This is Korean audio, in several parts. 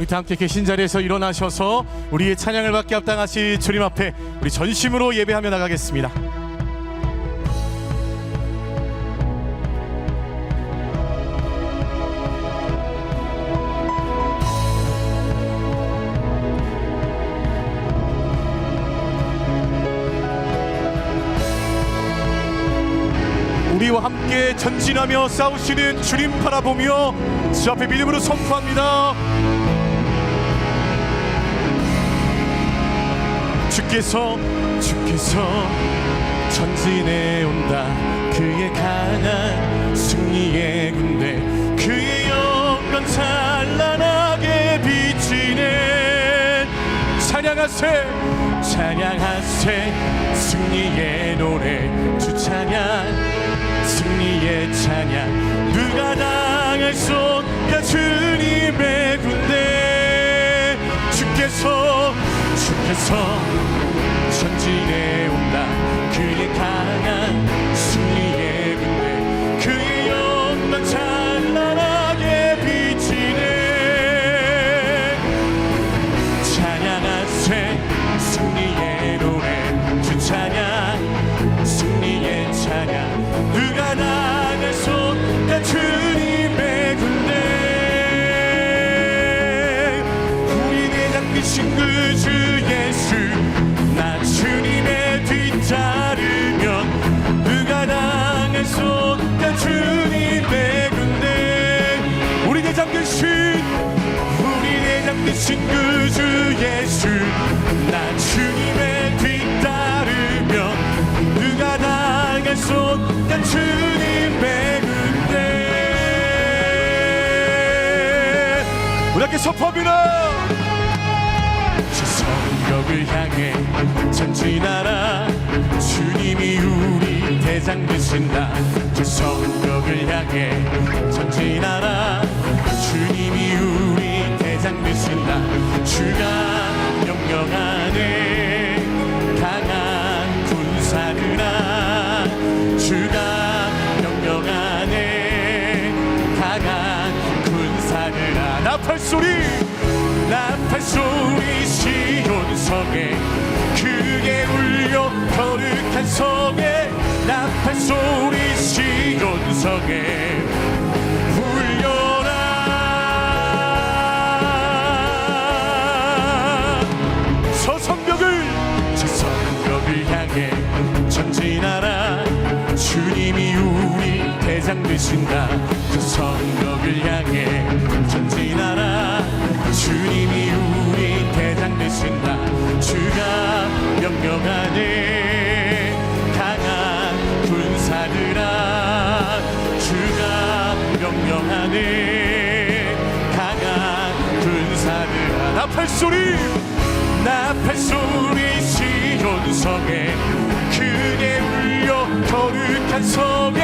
우리 다 함께 계신 자리에서 일어나셔서 우리의 찬양을 받게 합당하시 주님 앞에 우리 전심으로 예배하며 나가겠습니다. 우리와 함께 전진하며 싸우시는 주님 바라보며 주 앞에 믿음으로 선포합니다. 주께서 전진해 온다. 그의 강한 승리의 군대, 그의 영광 찬란하게 비치네. 찬양하세 승리의 노래, 주 찬양 승리의 찬양. 누가 당할소가 주님의 군대. 주께서 전진해 온다. 그의 강한 승리의 군대, 그의 영광 찬란하게 비치네. 찬양하세 승리의 노래, 주 찬양 승리의 찬양. 누가 나갈소가 주님의 군대. 우리 대장 되신 그 주 예수, 나 주님의 뒤따르면 누가 나갈소가 주님의 군대. 우리 대장 되신 그 주 예수, 나 주님의 뒤따르면 누가 나갈소가 주님의 군대. 우리 함께 선포합니다. 저 성벽을 향해 전진하라. 주님이 우리 대장 되신다. 저 성벽을 향해 전진하라. 주님이 우리 대장 되신다. 주가 명령하네 강한 군사들아. 주가 명령하네 강한 군사들아. 나팔소리 시온성에 크게 울려 거룩한 성에. 나팔소리 시온성에 울려라. 저 성벽을 향해 전진하라. 주님이 우리 대장 되신다. 저 성벽을 향해 전진하라. 주님이 우리 대장 되신다. 주가 명령하네 강한 군사들아. 주가 명령하네 강한 군사들아. 나팔소리 시온성에 크게 울려 거룩한 성에.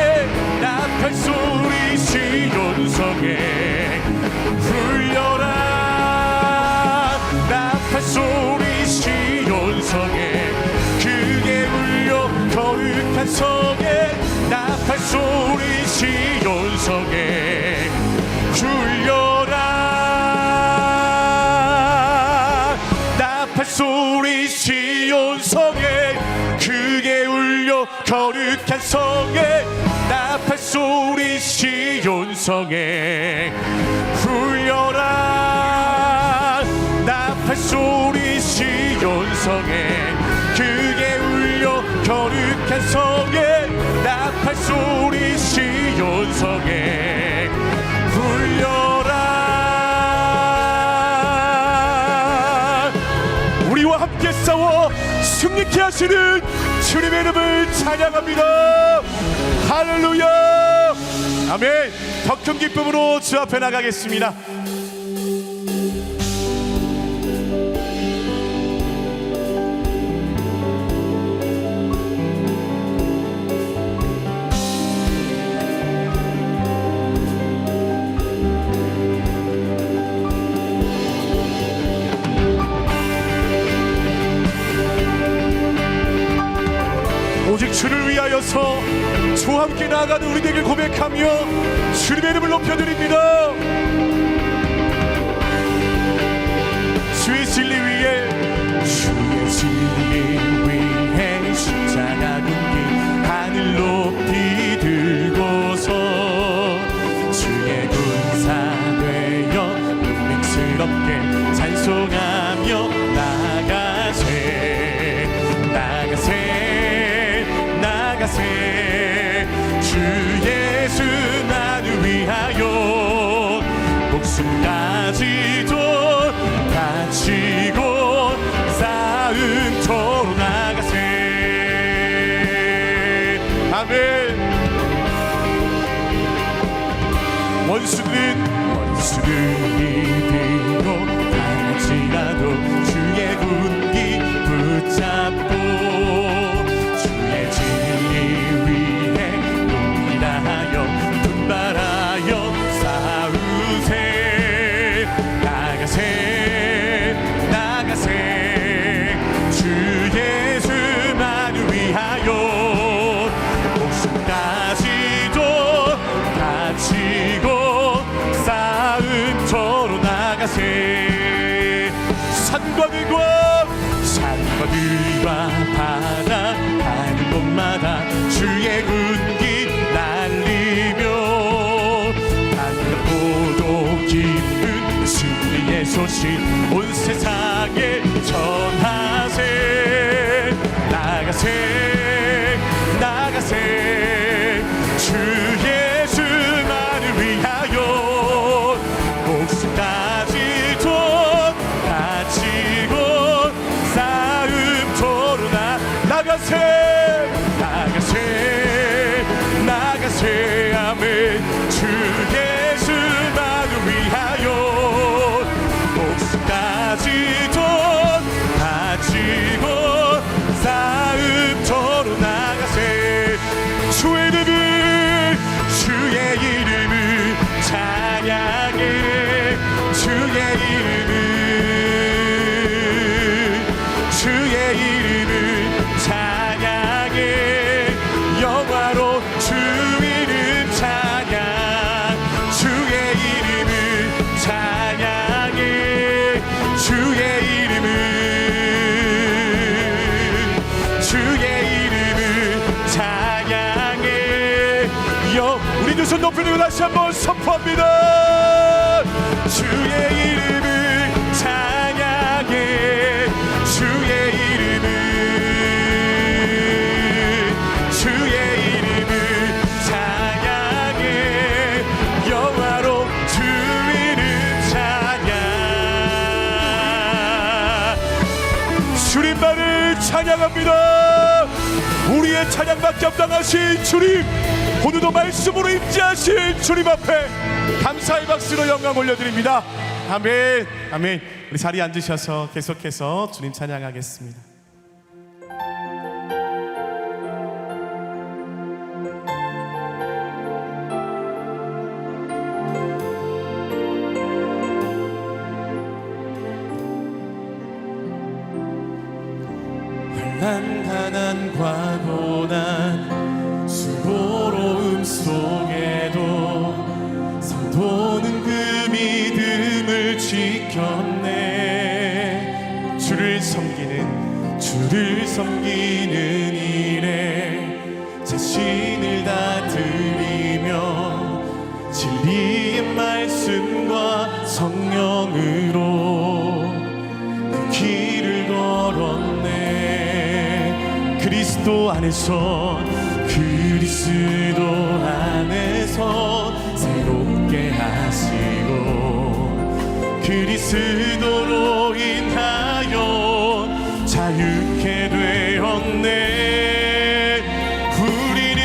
나팔소리 시온성에 울려라. 나팔소리 시온성에 크게 울려 거룩한 성에. 나팔소리 시온성에 울려라. 나팔소리 시온성에 크게 울려 거룩한 성에. 나팔소리 시온성에 울려라. 나팔소리 시온성에 크게 울려 거룩한 성에. 나팔소리 시온성에 울려라. 우리와 함께 싸워 승리케 하시는 주님의 이름을 찬양합니다. 할렐루야. 아멘. 더 큰 기쁨으로 주 앞에 나가겠습니다. 오직 주를 위하여서 주와 함께 나아가는 우리에게 고백하며 주님의 이름을 높여드립니다. 진리 위에 주의 진리 위에 십자가 군기 하늘 높이 들고서 주의 군사 되어 용맹스럽게 찬송하며 나가세 나가세 나가세 주 예수 나를 위하여 목숨까지도 바치고 싸움터로 나가세. 아멘. 원수들이 되고 당할지라도 주의 군기 붙잡고 주의 진리 위에 용기다하여 분발하여 싸우세. 나가세 나가세 주 예수만을 위하여 목숨까지도 바치고 싸움터로 나가세. 산과 들과 바다 가는 곳마다 주의 군기 날리며 반갑고도 기쁜 승리의 소식 온 세상에 전하세. 나가세 나가세 주 예수만을 위하여 목숨까지도 바치고 싸움터로 나가세 나가세 나가세. 아멘. 주 예수만을 위하여 목숨까지도 바치고 싸움터로 나가세. 주의 이름을 찬양해 주의 이름을 찬양해 영화로 주 이름 찬양 주의 이름을 찬양해 주의 이름을 찬양해 우리 두 손 높이 들고 다시 한번 선포합니다. 주의 이름을 찬양해 주의 이름을 찬양해 영화로 주 이름 찬양. 주님만을 찬양합니다. 우리의 찬양밖에 없당하신 주님, 오늘도 말씀으로 임재하신 주님 앞에 감사의 박수로 영광 올려드립니다. 아멘. 아멘. 우리 자리에 앉으셔서 계속해서 주님 찬양하겠습니다. 난단한과 고난 수고로움 속에도 성도는 그 믿음을 지켰네. 주를 섬기는 일에 자신을 다 드리며 진리의 말씀과 성령으로 그 길을 걸었네. 그리스도 안에서 새롭게 하시고 그리스도로 인하여 자유케 되었네. 우리는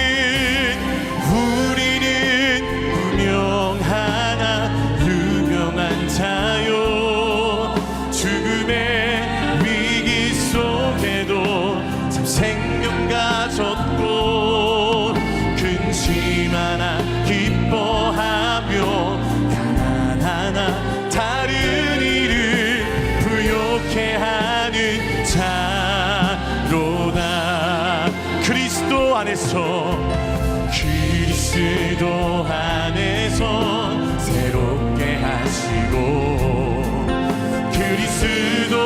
분명하나 유명한 자요. 죽음의 위기 속에도 참 생명 가졌고 근심 하나 기뻐하며 가난 하나 다른 일을 부욕해 하는 자로다. 그리스도 안에서 새롭게 하시고 그리스도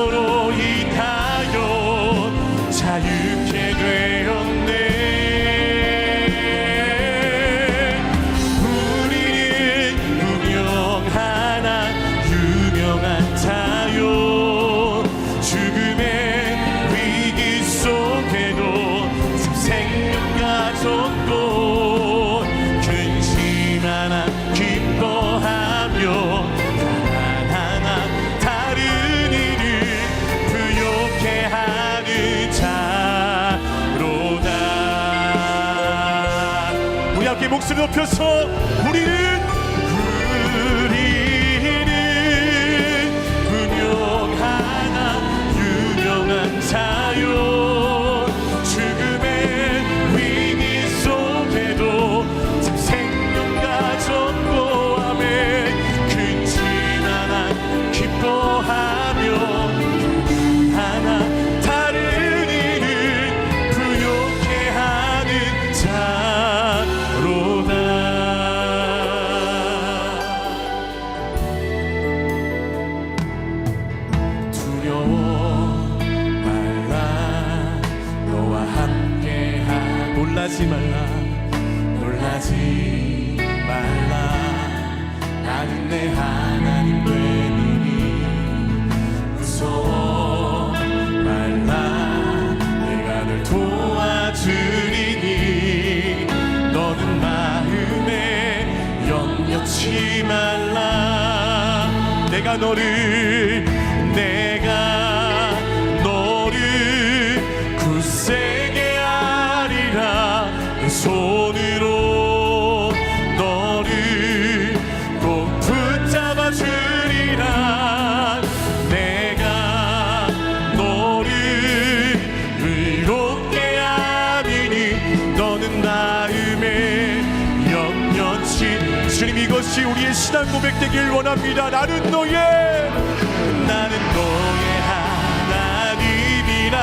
우리 함께 목소리 높여서 우리는 운영하나 유명한 자요 죽음의 위기 속에도 참 생명과 전보함에 근심하나 기뻐하며 하나 다른 일을 부욕해 하는 자로다. 두려워 말라 너와 함께하 놀라지 말라 놀라지 말라 나는 내 하나님 되니 무서워 말라 내가 널 도와주리니 너는 마음에 염려치 말라 내가 너를 굳세게 하리라 내 손으로 너를 꼭 붙잡아 주리라 내가 너를 의롭게 하리니 너는 마음에 염려치 주님 이것이 우리의 신앙 고백 되길 원합니다. 나는 너의 하나님이라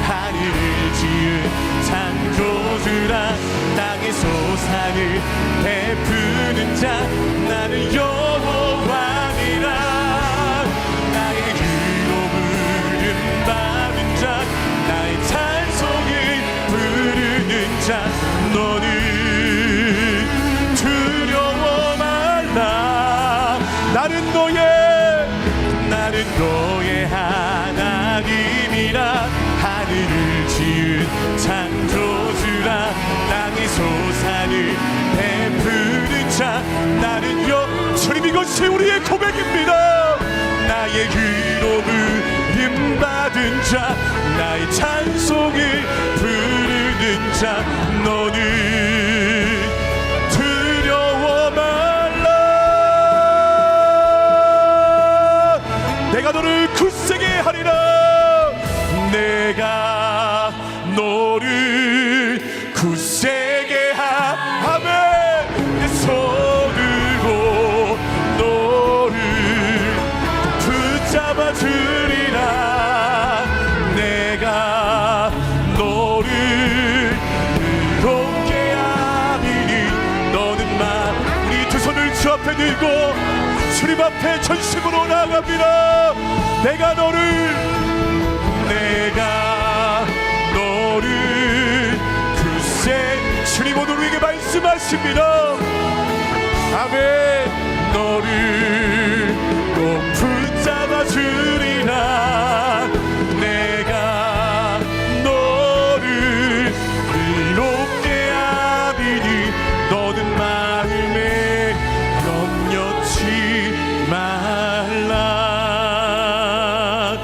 하늘을 지은 창조주라 땅의 소산을 베푸는 자 나는 여호와니라 나의 의로움을 받은 자 나의 찬송을 부르는 자 너는 두려워 말라 나는 너의 하나님이라 하늘을 지은 창조주라 땅의 소산을 베푸는 자 나는 주님 이것이 우리의 고백입니다. 나의 의로움을 받은 자 나의 찬송을 부르는 자 너는 두려워 말라 내가 너를 굳세게 하리라 내가 너를 굳세게 하며 내 손으로 너를 붙잡아 주리라 내가 너를 의롭게 하리니 너는 우리 두 손을 주 앞에 들고 주님 앞에 전심으로 나아갑니다. 내가 너를 굳세 주님 오늘 우리에게 말씀하십니다. 아멘 너를 꼭 붙잡아 주리라 내가 너를 의롭게 하리니 너는 마음에 염려치 말라.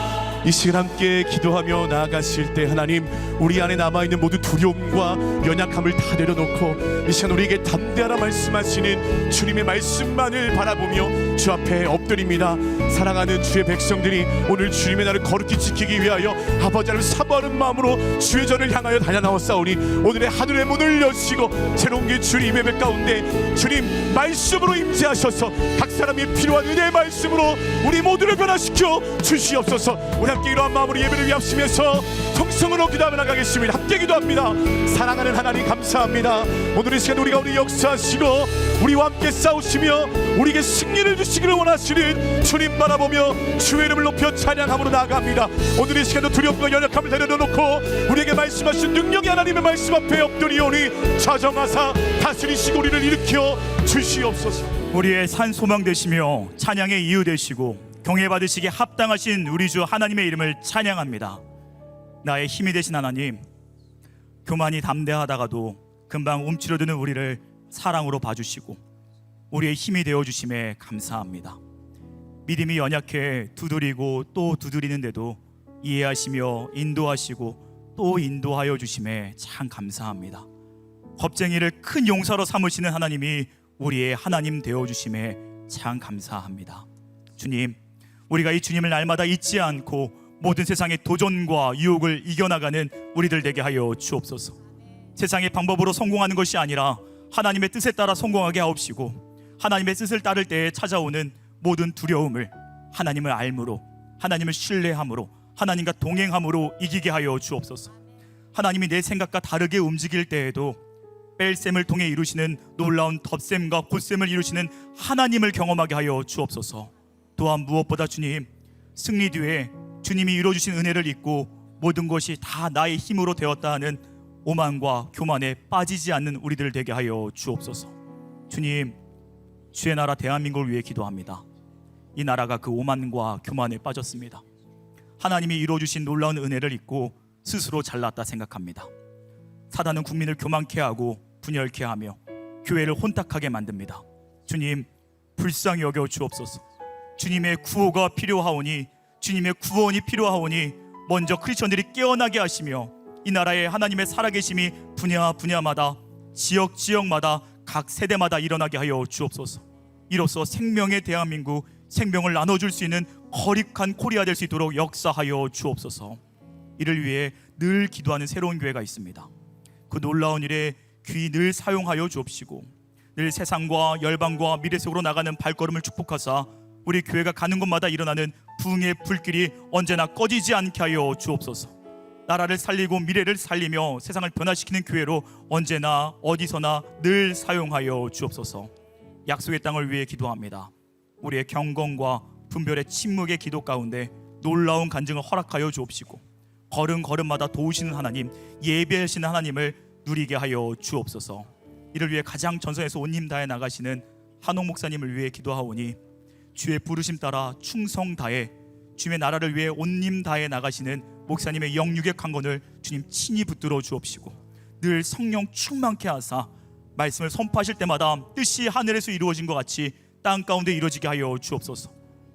이 시간 함께 기도하며 나아가실 때 하나님 우리 안에 남아있는 모든 두려움과 연약함을 다 내려놓고 이 시간 우리에게 담대하라 말씀하시는 주님의 말씀만을 바라보며 주 앞에 엎드립니다. 사랑하는 주의 백성들이 오늘 주님의 날을 거룩히 지키기 위하여 아버지 하나님 사모하는 마음으로 주의 전을 향하여 달려나왔사오니 오늘의 하늘의 문을 여시고 새로운 게 주님 예배 가운데 주님 말씀으로 임재하셔서 각 사람이 필요한 은혜의 말씀으로 우리 모두를 변화시켜 주시옵소서. 우리 함께 이러한 마음으로 예배를 위합심해서 통성으로 기도하며 나가겠습니다. 함께 기도합니다. 사랑하는 하나님 감사합니다. 오늘 이 시간 우리가 우리 역사하시고 우리와 함께 싸우시며 우리에게 승리를 주시기를 원하시는 주님 바라보며 주의 이름을 높여 찬양함으로 나아갑니다. 오늘 이 시간도 두려움과 연약함을 내려놓고 우리에게 말씀하신 능력의 하나님의 말씀 앞에 엎드리오니 자정하사 다스리시고 우리를 일으켜 주시옵소서. 우리의 산 소망 되시며 찬양의 이유 되시고 경외받으시기에 합당하신 우리 주 하나님의 이름을 찬양합니다. 나의 힘이 되신 하나님, 교만이 담대하다가도 금방 움츠러드는 우리를 사랑으로 봐주시고 우리의 힘이 되어주심에 감사합니다. 믿음이 연약해 두드리고 또 두드리는데도 이해하시며 인도하시고 또 인도하여 주심에 참 감사합니다. 겁쟁이를 큰 용사로 삼으시는 하나님이 우리의 하나님 되어주심에 참 감사합니다. 주님, 우리가 이 주님을 날마다 잊지 않고 모든 세상의 도전과 유혹을 이겨나가는 우리들 되게 하여 주옵소서. 세상의 방법으로 성공하는 것이 아니라 하나님의 뜻에 따라 성공하게 하옵시고, 하나님의 뜻을 따를 때에 찾아오는 모든 두려움을 하나님을 알므로, 하나님을 신뢰함으로, 하나님과 동행함으로 이기게 하여 주옵소서. 하나님이 내 생각과 다르게 움직일 때에도 뺄셈을 통해 이루시는 놀라운 덧셈과 곧셈을 이루시는 하나님을 경험하게 하여 주옵소서. 또한 무엇보다 주님, 승리 뒤에 주님이 이루어주신 은혜를 잊고 모든 것이 다 나의 힘으로 되었다 하는 오만과 교만에 빠지지 않는 우리들 되게 하여 주옵소서. 주님, 주의 나라 대한민국을 위해 기도합니다. 이 나라가 그 오만과 교만에 빠졌습니다. 하나님이 이루어주신 놀라운 은혜를 잊고 스스로 잘났다 생각합니다. 사단은 국민을 교만케 하고 분열케 하며 교회를 혼탁하게 만듭니다. 주님, 불쌍히 여겨 주옵소서. 주님의 구호가 필요하오니, 주님의 구원이 필요하오니 먼저 크리스천들이 깨어나게 하시며 이 나라에 하나님의 살아계심이 분야마다, 지역마다, 각 세대마다 일어나게 하여 주옵소서. 이로써 생명의 대한민국, 생명을 나눠줄 수 있는 거룩한 코리아 될 수 있도록 역사하여 주옵소서. 이를 위해 늘 기도하는 새로운 교회가 있습니다. 그 놀라운 일에 귀 늘 사용하여 주옵시고, 늘 세상과 열방과 미래 속으로 나가는 발걸음을 축복하사 우리 교회가 가는 곳마다 일어나는 부흥의 불길이 언제나 꺼지지 않게 하여 주옵소서. 나라를 살리고 미래를 살리며 세상을 변화시키는 교회로 언제나 어디서나 늘 사용하여 주옵소서. 약속의 땅을 위해 기도합니다. 우리의 경건과 분별의 침묵의 기도 가운데 놀라운 간증을 허락하여 주옵시고, 걸음걸음마다 도우시는 하나님, 예배하시는 하나님을 누리게 하여 주옵소서. 이를 위해 가장 전선에서 온 힘 다해 나가시는 한옥 목사님을 위해 기도하오니, 주의 부르심 따라 충성 다해 주의 나라를 위해 온 힘 다해 나가시는 목사님의 영육의 강건을 주님 친히 붙들어 주옵시고, 늘 성령 충만케 하사 말씀을 선포하실 때마다 뜻이 하늘에서 이루어진 것 같이 땅 가운데 이루어지게 하여 주옵소서.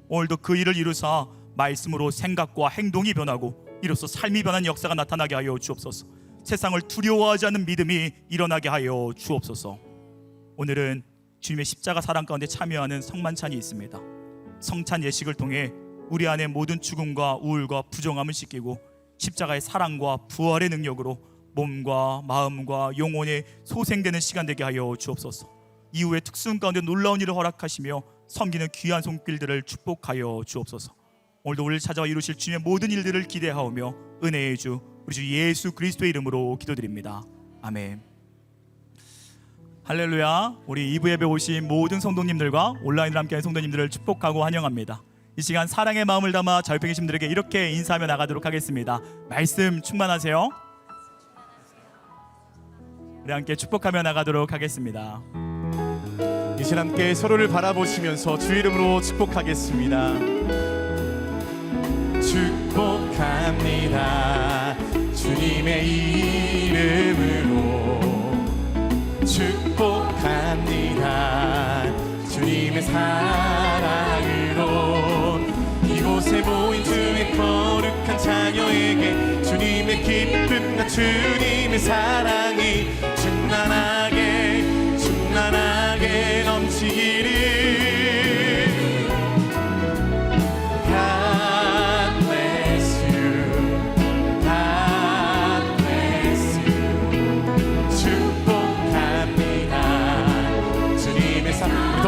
오늘도 그 일을 이루사 말씀으로 생각과 행동이 변하고 이로써 삶이 변한 역사가 나타나게 하여 주옵소서. 세상을 두려워하지 않는 믿음이 일어나게 하여 주옵소서. 오늘은 주님의 십자가 사랑 가운데 참여하는 성만찬이 있습니다. 성찬 예식을 통해 우리 안에 모든 죽음과 우울과 부정함을 씻기고 십자가의 사랑과 부활의 능력으로 몸과 마음과 영혼에 소생되는 시간 되게 하여 주옵소서. 이후에 특수한 가운데 놀라운 일을 허락하시며 섬기는 귀한 손길들을 축복하여 주옵소서. 오늘도 우리를 찾아와 이루실 주님의 모든 일들을 기대하오며 은혜의 주 우리 주 예수 그리스도의 이름으로 기도드립니다. 아멘. 할렐루야. 우리 2부 예배 오신 모든 성도님들과 온라인으로 함께하는 성도님들을 축복하고 환영합니다. 이 시간 사랑의 마음을 담아 자 옆에 계신 분들에게 이렇게 인사하며 나가도록 하겠습니다. 말씀 충만하세요. 우리 함께 축복하며 나가도록 하겠습니다. 이 시간 함께 서로를 바라보시면서 주 이름으로 축복하겠습니다. 축복합니다. 주님의 이름으로 축복합니다. 주님의 사랑으로 이곳에 모인 주의 거룩한 자녀에게 주님의 기쁨과 주님의 사랑이 충만하게 넘치기를.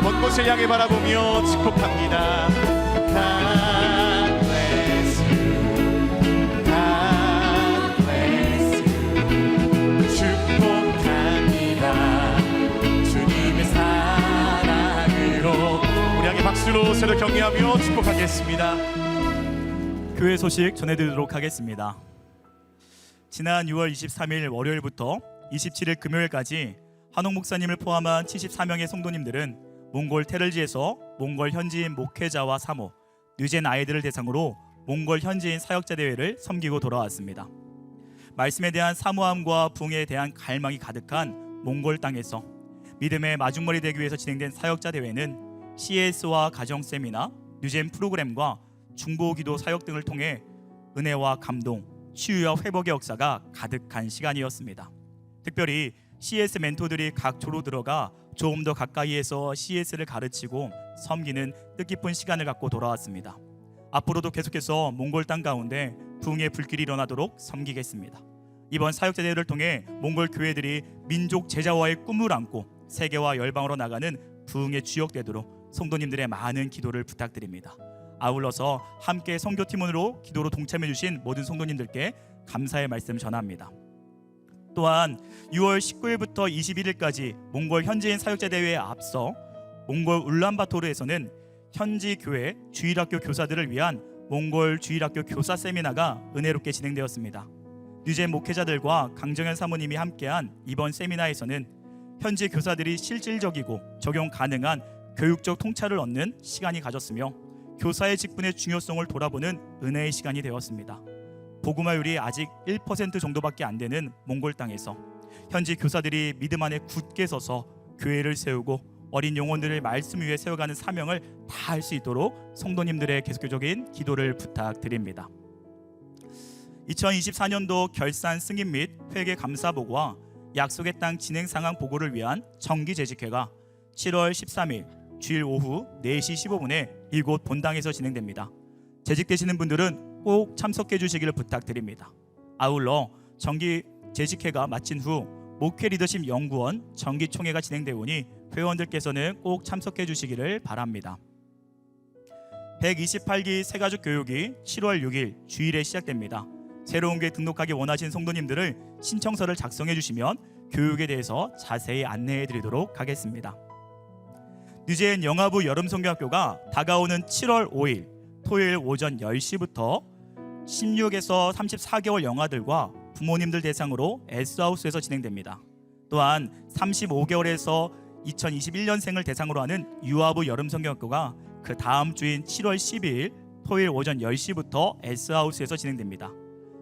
먼 곳을 향해 바라보며 축복합니다. God bless you, God bless you. 축복합니다. 주님의 사랑으로. 우리 함께 박수로 서로 격려하며 축복하겠습니다. 교회 소식 전해드리도록 하겠습니다. 지난 6월 23일 월요일부터 27일 금요일까지 한옥 목사님을 포함한 74명의 성도님들은 몽골 테를지에서 몽골 현지인 목회자와 사모, 뉴젠 아이들을 대상으로 몽골 현지인 사역자 대회를 섬기고 돌아왔습니다. 말씀에 대한 사모함과 부흥에 대한 갈망이 가득한 몽골 땅에서 믿음의 마중물이 되기 위해서 진행된 사역자 대회는 CS와 가정 세미나, 뉴젠 프로그램과 중보기도 사역 등을 통해 은혜와 감동, 치유와 회복의 역사가 가득한 시간이었습니다. 특별히 CS 멘토들이 각 조로 들어가 조금 더 가까이에서 CS를 가르치고 섬기는 뜻깊은 시간을 갖고 돌아왔습니다. 앞으로도 계속해서 몽골 땅 가운데 부흥의 불길이 일어나도록 섬기겠습니다. 이번 사역자 대회를 통해 몽골 교회들이 민족 제자화의 꿈을 안고 세계와 열방으로 나가는 부흥의 주역되도록 성도님들의 많은 기도를 부탁드립니다. 아울러서 함께 선교팀원으로 기도로 동참해 주신 모든 성도님들께 감사의 말씀 전합니다. 또한 6월 19일부터 21일까지 몽골 현지인 사역자 대회에 앞서 몽골 울란바토르에서는 현지 교회 주일학교 교사들을 위한 몽골 주일학교 교사 세미나가 은혜롭게 진행되었습니다. 뉴젠 목회자들과 강정현 사모님이 함께한 이번 세미나에서는 현지 교사들이 실질적이고 적용 가능한 교육적 통찰을 얻는 시간이 가졌으며 교사의 직분의 중요성을 돌아보는 은혜의 시간이 되었습니다. 복음화율이 아직 1% 정도밖에 안 되는 몽골 땅에서 현지 교사들이 믿음 안에 굳게 서서 교회를 세우고 어린 영혼들을 말씀 위에 세워가는 사명을 다할 수 있도록 성도님들의 계속적인 기도를 부탁드립니다. 2024년도 결산 승인 및 회계 감사 보고와 약속의 땅 진행 상황 보고를 위한 정기 재직회가 7월 13일 주일 오후 4시 15분에 이곳 본당에서 진행됩니다. 재직되시는 분들은 꼭 참석해 주시기를 부탁드립니다. 아울러 정기 재직회가 마친 후 목회 리더십 연구원 정기총회가 진행되오니 회원들께서는 꼭 참석해 주시기를 바랍니다. 128기 새가족 교육이 7월 6일 주일에 시작됩니다. 새로운 교회 등록하기 원하신 성도님들을 신청서를 작성해 주시면 교육에 대해서 자세히 안내해 드리도록 하겠습니다. 뉴젠 영아부 여름성경학교가 다가오는 7월 5일 토요일 오전 10시부터 16에서 34개월 영아들과 부모님들 대상으로 S하우스에서 진행됩니다. 또한 35개월에서 2021년생을 대상으로 하는 유아부 여름성경학교가 그 다음 주인 7월 12일 토요일 오전 10시부터 S하우스에서 진행됩니다.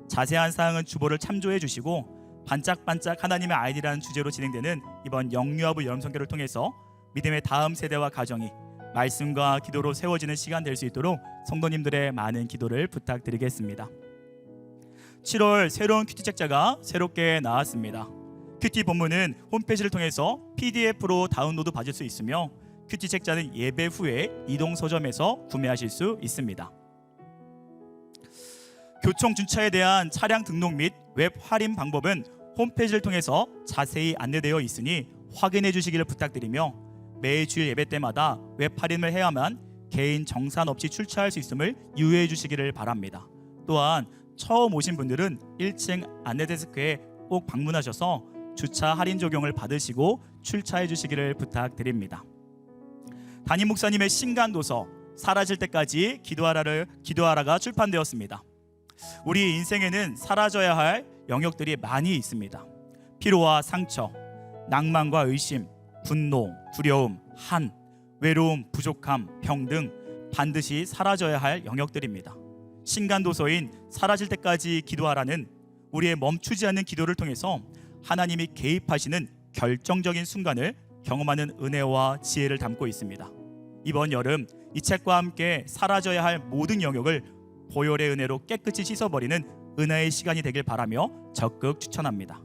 자세한 사항은 주보를 참조해 주시고 반짝반짝 하나님의 아이디라는 주제로 진행되는 이번 영유아부 여름성경을 통해서 믿음의 다음 세대와 가정이 말씀과 기도로 세워지는 시간 될 수 있도록 성도님들의 많은 기도를 부탁드리겠습니다. 7월 새로운 큐티 책자가 새롭게 나왔습니다. 큐티 본문은 홈페이지를 통해서 PDF로 다운로드 받을 수 있으며 큐티 책자는 예배 후에 이동 서점에서 구매하실 수 있습니다. 교총 주차에 대한 차량 등록 및 웹 할인 방법은 홈페이지를 통해서 자세히 안내되어 있으니 확인해 주시기를 부탁드리며 매 주일 예배 때마다 웹 할인을 해야만 개인 정산 없이 출차할 수 있음을 유의해 주시기를 바랍니다. 또한 처음 오신 분들은 1층 안내데스크에 꼭 방문하셔서 주차 할인 적용을 받으시고 출차해 주시기를 부탁드립니다. 담임 목사님의 신간도서 사라질 때까지 기도하라가 출판되었습니다. 우리 인생에는 사라져야 할 영역들이 많이 있습니다. 피로와 상처, 낭만과 의심, 분노, 두려움, 한, 외로움, 부족함, 병 등 반드시 사라져야 할 영역들입니다. 신간도서인 사라질 때까지 기도하라는 우리의 멈추지 않는 기도를 통해서 하나님이 개입하시는 결정적인 순간을 경험하는 은혜와 지혜를 담고 있습니다. 이번 여름 이 책과 함께 사라져야 할 모든 영역을 보혈의 은혜로 깨끗이 씻어버리는 은혜의 시간이 되길 바라며 적극 추천합니다.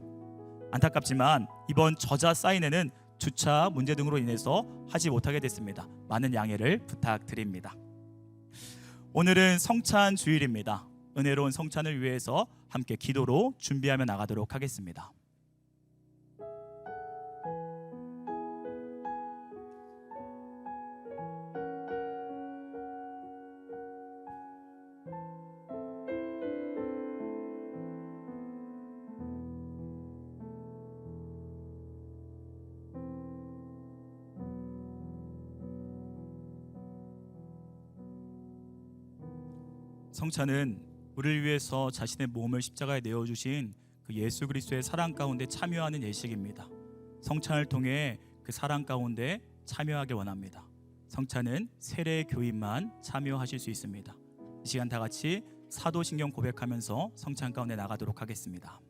안타깝지만 이번 저자 사인회는 주차 문제 등으로 인해서 하지 못하게 됐습니다. 많은 양해를 부탁드립니다. 오늘은 성찬 주일입니다. 은혜로운 성찬을 위해서 함께 기도로 준비하며 나가도록 하겠습니다. 성찬은 우리를 위해서 자신의 몸을 십자가에 내어주신 그 예수 그리스도의 사랑 가운데 참여하는 예식입니다. 성찬을 통해 그 사랑 가운데 참여하길 원합니다. 성찬은 세례 교인만 참여하실 수 있습니다. 이 시간 다 같이 사도신경 고백하면서 성찬 가운데 나가도록 하겠습니다.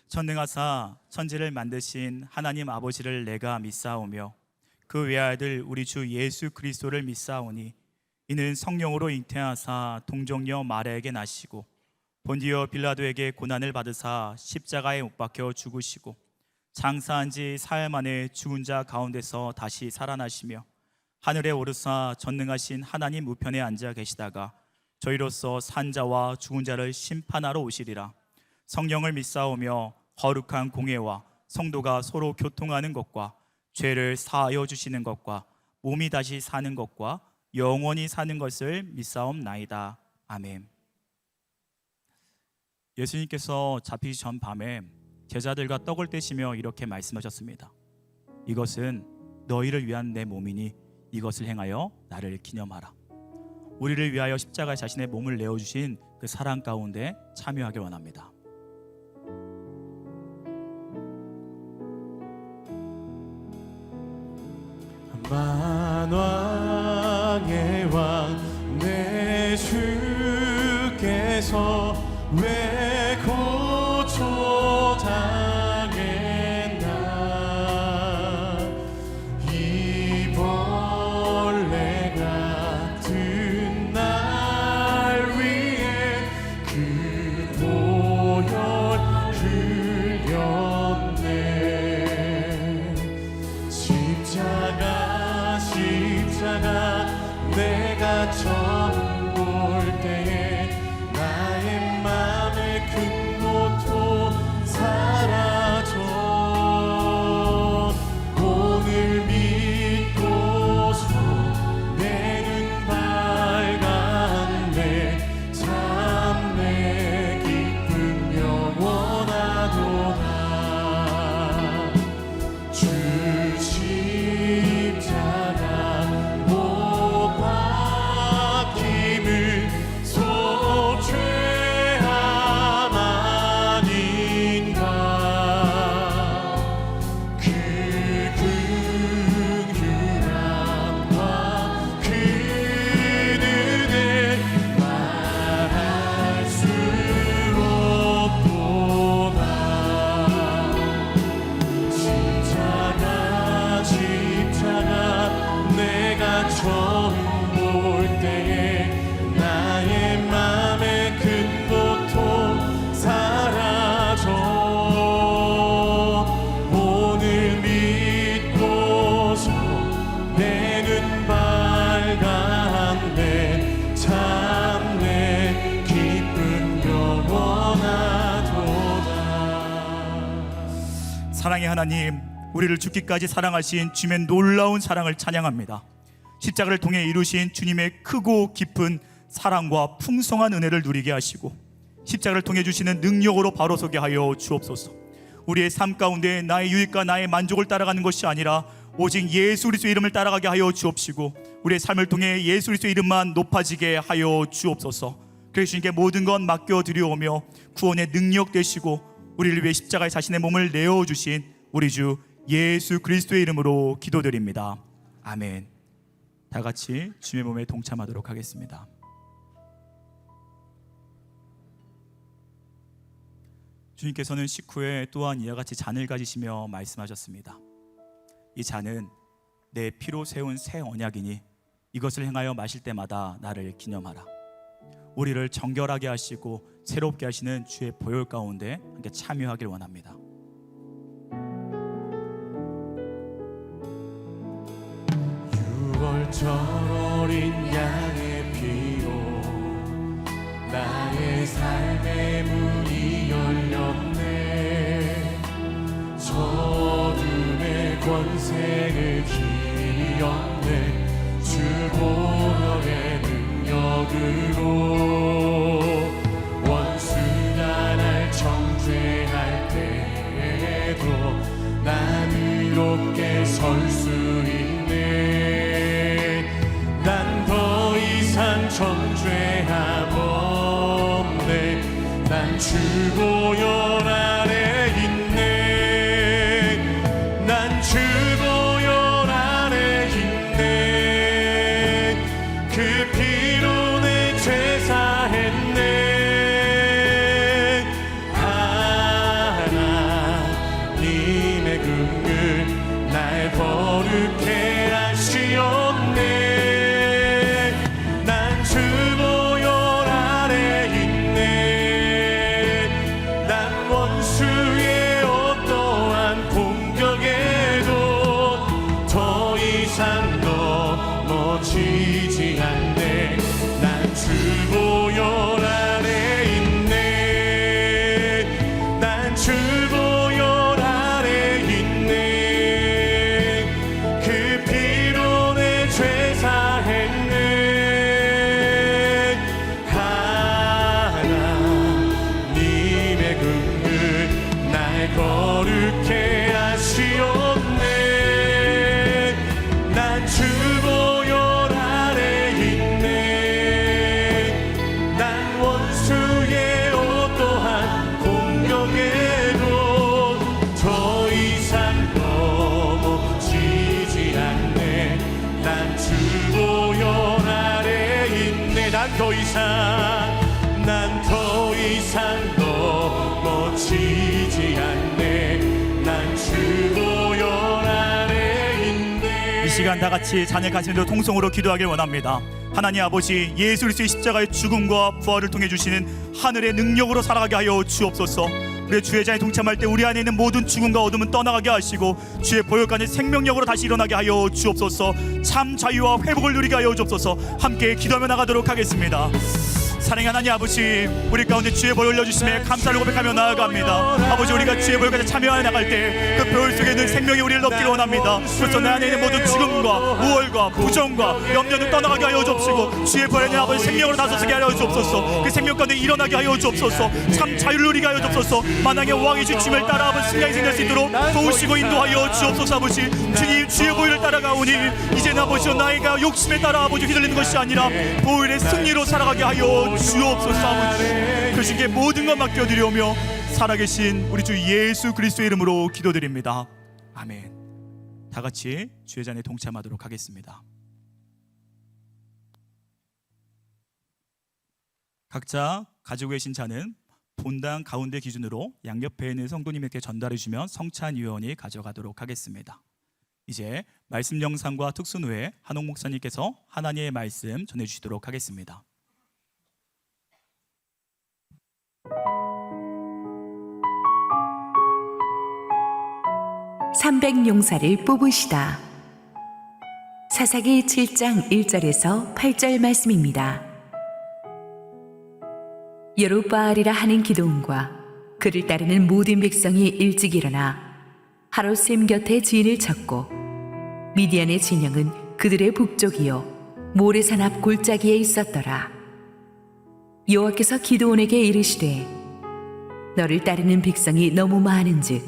전능하사 천지를 만드신 하나님 아버지를 내가 믿사오며 그 외아들 우리 주 예수 그리스도를 믿사오니 이는 성령으로 잉태하사 동정녀 마리아에게 나시고 본디오 빌라도에게 고난을 받으사 십자가에 못 박혀 죽으시고 장사한 지 사흘 만에 죽은 자 가운데서 다시 살아나시며 하늘에 오르사 전능하신 하나님 우편에 앉아 계시다가 저희로서 산자와 죽은 자를 심판하러 오시리라. 성령을 믿사오며 거룩한 공예와 성도가 서로 교통하는 것과 죄를 사하여 주시는 것과 몸이 다시 사는 것과 영원히 사는 것을 믿사옵나이다. 아멘. 예수님께서 잡히기 전 밤에 제자들과 떡을 떼시며 이렇게 말씀하셨습니다. 이것은 너희를 위한 내 몸이니 이것을 행하여 나를 기념하라. 우리를 위하여 십자가에 자신의 몸을 내어주신 그 사랑 가운데 참여하길 원합니다. 만왕의 왕 내 주께서 왜 고초당했나. 이 벌레 같은 날 위해 그 보혈 흘렸네. 십자가 내가 처음 볼 때에 나의 맘의 큰 고통 사라져. 오늘 믿고서 내 눈 밝았네. 참 내 기쁨 영원하도다. 주 십자가 못 박힘을 소죄함 아닌가. 그 긍휼함과 그 은혜 말할 수 없도다. 십자가 내가 처음 볼 때에 나의 맘의 큰 고통 사라져. 오늘 믿고서 내 눈 밝았네. 참 내 기쁨 영원하도다. 사랑의 하나님, 우리를 죽기까지 사랑하신 주님의 놀라운 사랑을 찬양합니다. 십자가를 통해 이루신 주님의 크고 깊은 사랑과 풍성한 은혜를 누리게 하시고 십자가를 통해 주시는 능력으로 바로 서게 하여 주옵소서. 우리의 삶 가운데 나의 유익과 나의 만족을 따라가는 것이 아니라 오직 예수 그리스도의 이름을 따라가게 하여 주옵시고 우리의 삶을 통해 예수 그리스도의 이름만 높아지게 하여 주옵소서. 그래서 주님께 모든 것 맡겨드리오며 구원의 능력 되시고 우리를 위해 십자가에 자신의 몸을 내어주신 우리 주 예수 그리스도의 이름으로 기도드립니다. 아멘. 다 같이 주님의 몸에 동참하도록 하겠습니다. 주님께서는 식후에 또한 이와 같이 잔을 가지시며 말씀하셨습니다. 이 잔은 내 피로 세운 새 언약이니 이것을 행하여 마실 때마다 나를 기념하라. 우리를 정결하게 하시고 새롭게 하시는 주의 보혈 가운데 함께 참여하길 원합니다. 유월절 어린 양의 피로 나의 삶의 문이 열렸네. 어둠의 권세를 기렸네. 주 보혈의 능력으로 원수가 날 정죄할 때에도 난 의롭게 설 수 있네. 난 더 이상 정죄함 없네. 난 주 보혈 아래 있네. 난 주 보혈 아래 있네. 그 피로 내 죄 사했네. 하나님의 긍휼 날 거룩해 하시었네. 난 주 보혈 아래 있네. 난 이상 넘어지지 않네. 난 주 보혈 안에 있네. 난 주 보혈 안에 있네. 그 피로 내 죄 사했네. 하나님의 긍휼 날 거룩해 하시옵네. 난 주 보혈 안에 있네. 난 원수의 어떠한 공격에도 더 이상 넘어지지 않네. 난 주 보혈 안에 있네. 난 더 이상 넘어지지 않네. 난 주 보혈 안에 있네. 이 시간 다 같이 자녀 가슴으로 통성으로 기도하길 원합니다. 하나님 아버지, 예수 그리스도의 십자가의 죽음과 부활을 통해 주시는 하늘의 능력으로 살아가게 하여 주옵소서. 우리 주의 자에 동참할 때 우리 안에 있는 모든 죽음과 어둠은 떠나가게 하시고 주의 보혈관의 생명력으로 다시 일어나게 하여 주옵소서. 참 자유와 회복을 누리게 하여 주옵소서. 함께 기도하며 나가도록 하겠습니다. 사랑의 하나님 아버지, 우리 가운데 주의 보혈 올려주심에 감사를 고백하며 나아갑니다. 아버지, 우리가 주의 보혈까지 참여하여 나갈 때 그 보혈 속에 있는 생명이 우리를 넘기를 원합니다. 그래서 내 안에 있는 모든 죽음과 우월과 부정과 염려는 떠나가게 하여 주옵시고 주의 보혈에 아버지 생명으로 다섯서게 하여 주옵소서. 그 생명 가운데 일어나게 하여 주옵소서. 참 자유를 누리게 하여 주옵소서. 만왕의 왕이 주님을 따라 아버지 승리가 생길 수 있도록 도우시고 인도하여 주옵소서. 아버지, 주님 주의 보혈을 따라가오니 이제는 아버지 나이가 욕심에 따라 아버지 휘둘리는 것이 아니라 보혈의 승리로 살아가게 하여 주옵소서. 아버지, 그 주께 모든 것 맡겨드리오며 살아계신 우리 주 예수 그리스도의 이름으로 기도드립니다. 아멘. 다 같이 주의 잔에 동참하도록 하겠습니다. 각자 가지고 계신 잔은 본당 가운데 기준으로 양옆에 있는 성도님에게 전달해 주시면 성찬위원이 가져가도록 하겠습니다. 이제 말씀 영상과 특순 후에 한옥 목사님께서 하나님의 말씀 전해주시도록 하겠습니다. 300용사를 뽑으시다. 사사기 7장 1절에서 8절 말씀입니다. 여룹바알이라 하는 기드온과 그를 따르는 모든 백성이 일찍 일어나 하롯셈 곁에 진을 쳤고 미디안의 진영은 그들의 북쪽이요 모레산 앞 골짜기에 있었더라. 여호와께서 기드온에게 이르시되 너를 따르는 백성이 너무 많은즉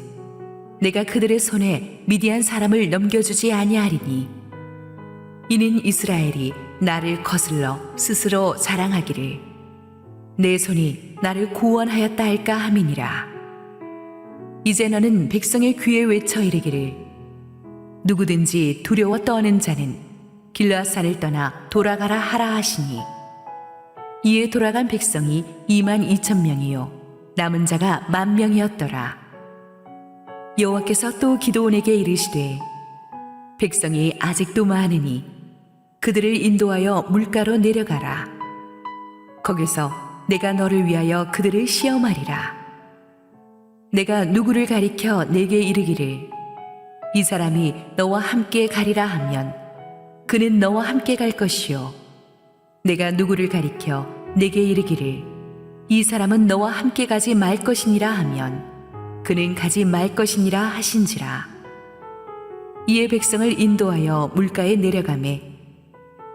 내가 그들의 손에 미디안 사람을 넘겨주지 아니하리니 이는 이스라엘이 나를 거슬러 스스로 자랑하기를 내 손이 나를 구원하였다 할까 함이니라. 이제 너는 백성의 귀에 외쳐 이르기를 누구든지 두려워 떠는 자는 길르앗산을 떠나 돌아가라 하라 하시니 이에 돌아간 백성이 22,000명이요 남은 자가 10,000명이었더라. 여호와께서 또 기드온에게 이르시되 백성이 아직도 많으니 그들을 인도하여 물가로 내려가라. 거기서 내가 너를 위하여 그들을 시험하리라. 내가 누구를 가리켜 내게 이르기를 이 사람이 너와 함께 가리라 하면 그는 너와 함께 갈 것이요 내가 누구를 가리켜 내게 이르기를 이 사람은 너와 함께 가지 말 것이니라 하면 그는 가지 말 것이니라 하신지라. 이에 백성을 인도하여 물가에 내려가매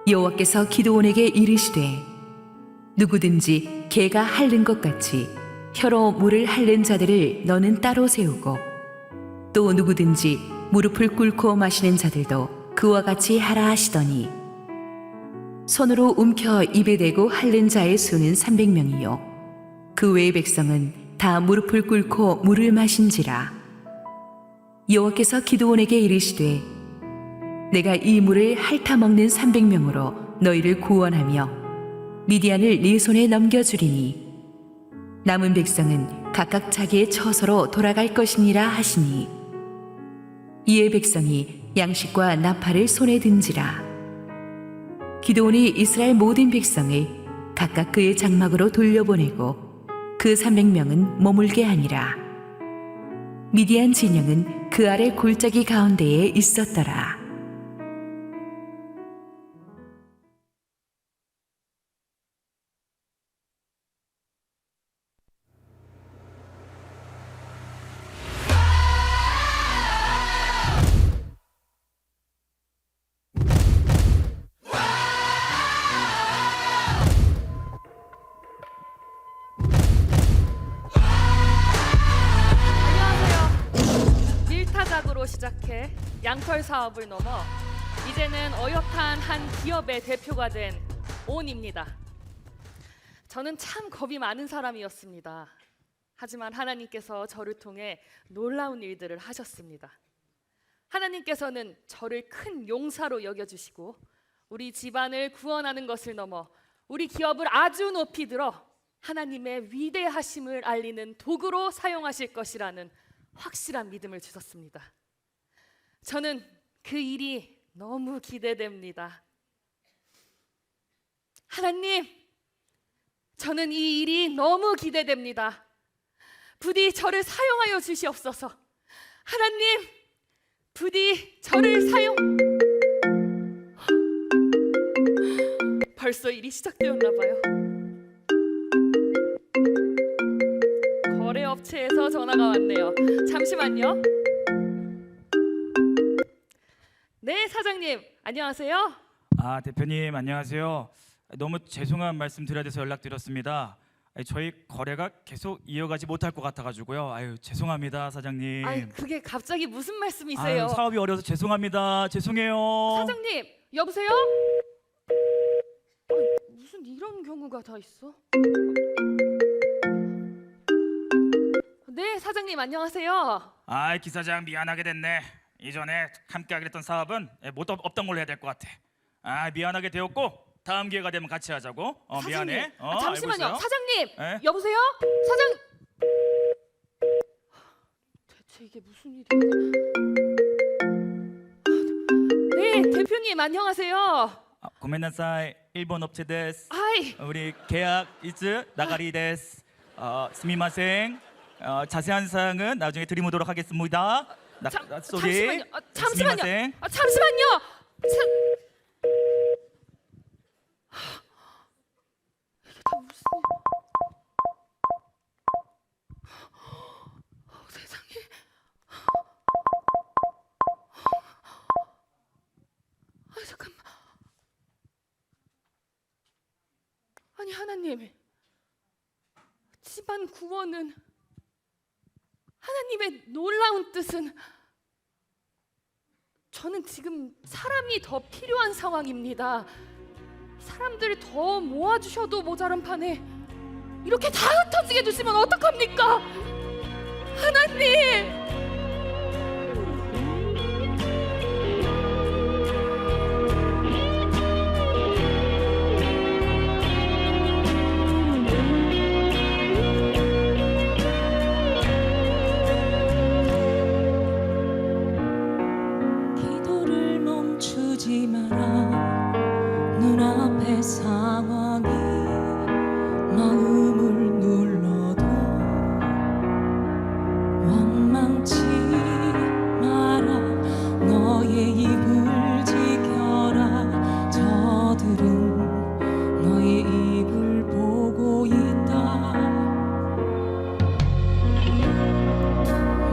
여호와께서 기드온에게 이르시되 누구든지 개가 핥는 것 같이 혀로 물을 핥는 자들을 너는 따로 세우고 또 누구든지 무릎을 꿇고 마시는 자들도 그와 같이 하라 하시더니 손으로 움켜 입에 대고 핥는 자의 수는 300명이요 그 외의 백성은 다 무릎을 꿇고 물을 마신지라. 여호와께서 기드온에게 이르시되 내가 이 물을 핥아 먹는 300명으로 너희를 구원하며 미디안을 네 손에 넘겨주리니 남은 백성은 각각 자기의 처소로 돌아갈 것이니라 하시니 이에 백성이 양식과 나팔을 손에 든지라. 기드온이 이스라엘 모든 백성을 각각 그의 장막으로 돌려보내고 그 300명은 머물게 하니라. 미디안 진영은 그 아래 골짜기 가운데에 있었더라. 이렇게 양털 사업을 넘어 이제는 어엿한 한 기업의 대표가 된 온입니다. 저는 참 겁이 많은 사람이었습니다. 하지만 하나님께서 저를 통해 놀라운 일들을 하셨습니다. 하나님께서는 저를 큰 용사로 여겨주시고 우리 집안을 구원하는 것을 넘어 우리 기업을 아주 높이 들어 하나님의 위대하심을 알리는 도구로 사용하실 것이라는 확실한 믿음을 주셨습니다. 저는 그 일이 너무 기대됩니다. 하나님, 저는 이 일이 너무 기대됩니다. 부디 저를 사용하여 주시옵소서. 하나님, 부디 저를 벌써 일이 시작되었나 봐요. 거래업체에서 전화가 왔네요. 잠시만요. 네, 사장님, 안녕하세요. 아, 대표님 안녕하세요. 너무 죄송한 말씀 드려야 돼서 연락드렸습니다. 저희 거래가 계속 이어가지 못할 것 같아가지고요. 아유, 죄송합니다, 사장님. 아이, 그게 갑자기 무슨 말씀이세요? 아유, 사업이 어려서 죄송합니다. 죄송해요. 사장님, 여보세요? 무슨 이런 경우가 다 있어? 네, 사장님 안녕하세요. 아이, 기사장 미안하게 됐네. 이전에 함께 하기로 했던 사업은 없던 걸로 해야 될 것 같아. 아, 미안하게 되었고 다음 기회가 되면 같이 하자고. 사장님, 미안해. 잠시만요. 알고 있어요? 사장님, 에? 여보세요? 사장. 대체 이게 무슨 일이야? 네, 대표님 안녕하세요. 고멘나사이 일본 업체 데스. 아이, 우리 계약 이츠 나가리 데스. 스미마생. 자세한 사항은 나중에 드리도록 하겠습니다. 잠시만요. 잠시만요. 스미마생. 잠시만요. 이게 다 무슨 세상에. 잠깐만. 아니, 하나님, 집안 구원은, 하나님의 놀라운 뜻은, 저는 지금 사람이 더 필요한 상황입니다. 사람들을 더 모아주셔도 모자란 판에 이렇게 다 흩어지게 두시면 어떡합니까? 하나님! 기도를 멈추지 마라. 눈앞의 상황이 마음을 눌러도 원망치 마라. 너의 입을 지켜라. 저들은 너의 입을 보고 있다.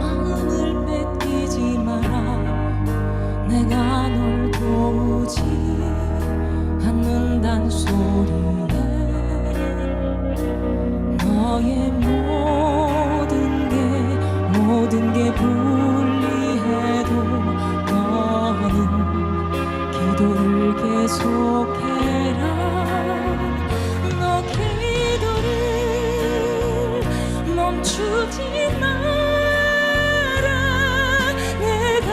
마음을 뺏기지 마라. 내가 널 도우지 않는단 소리에 너의 모든 게 불리해도 너는 기도를 계속해라. 너 기도를 멈추지 마라. 내가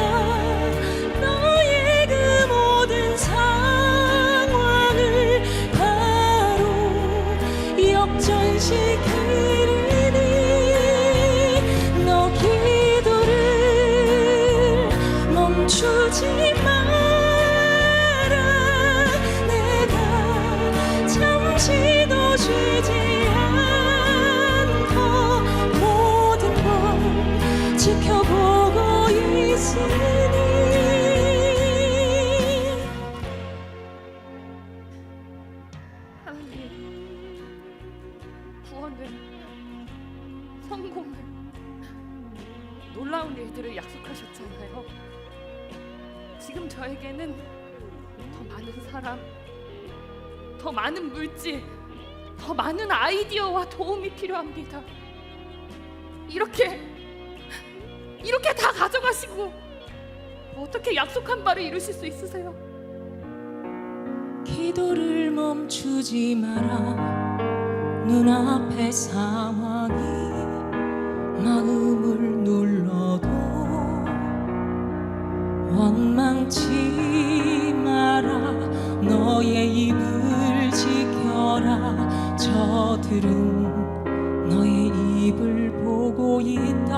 너의 그 모든 상황을 바로 역전시키리니 너 기도를 멈추지 마라. 내가 잠시도 쉬지 않고 모든 걸 지켜보고 있으니 하나님, 구원을, 성공을, 놀라운 일들을 약속하셨잖아요. 지금 저에게는 더 많은 사람, 더 많은 물질, 더 많은 아이디어와 도움이 필요합니다. 이렇게 다 가져가시고 어떻게 약속한 바를 이루실 수 있으세요? 기도를 멈추지 마라. 눈앞의 상황이 마음을 눌러도 원망치 마라. 너의 입을 지켜라. 저들은 너의 입을 보고 있다.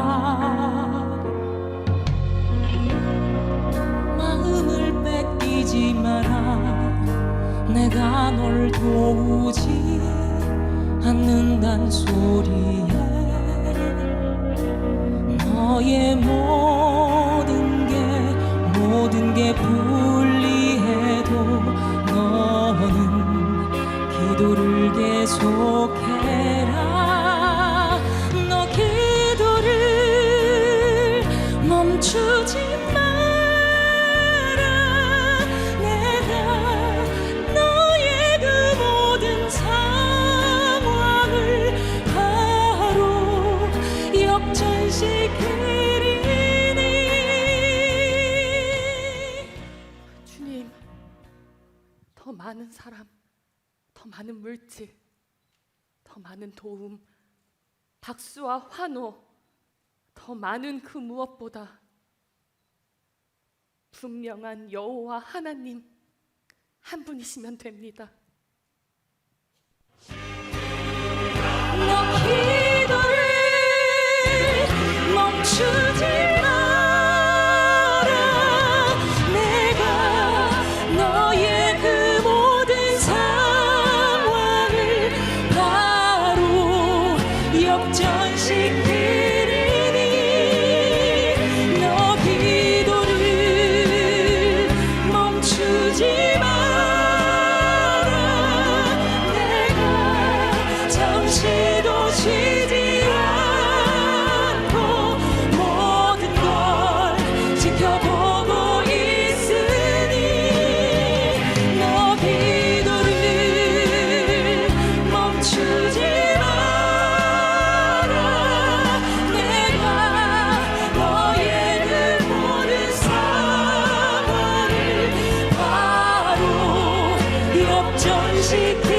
마음을 뺏기지 마라. 내가 널 도우지 않는단 소리에 너의 모든 게 불리해도 너는 기도를 계속해라. 너 기도를 멈추지 마라. 내가 너의 그 모든 상황을 바로 역전시키리니. 주님, 더 많은 사람, 더 많은 물질, 더 많은 도움, 박수와 환호, 더 많은 그 무엇보다 분명한 여호와 하나님 한 분이시면 됩니다. 너 기도를 멈추지 마라. 내가 너의 그 모든 상황을 바로 역전시키리니. 너 기도를 멈추지 마라. 내가 잠시도 쉬지 않고 모든 걸 지켜보고 있으니. 너 기도를 멈추지 마라. 내가 너의 그 모든 상황을 바로 역전시키리니.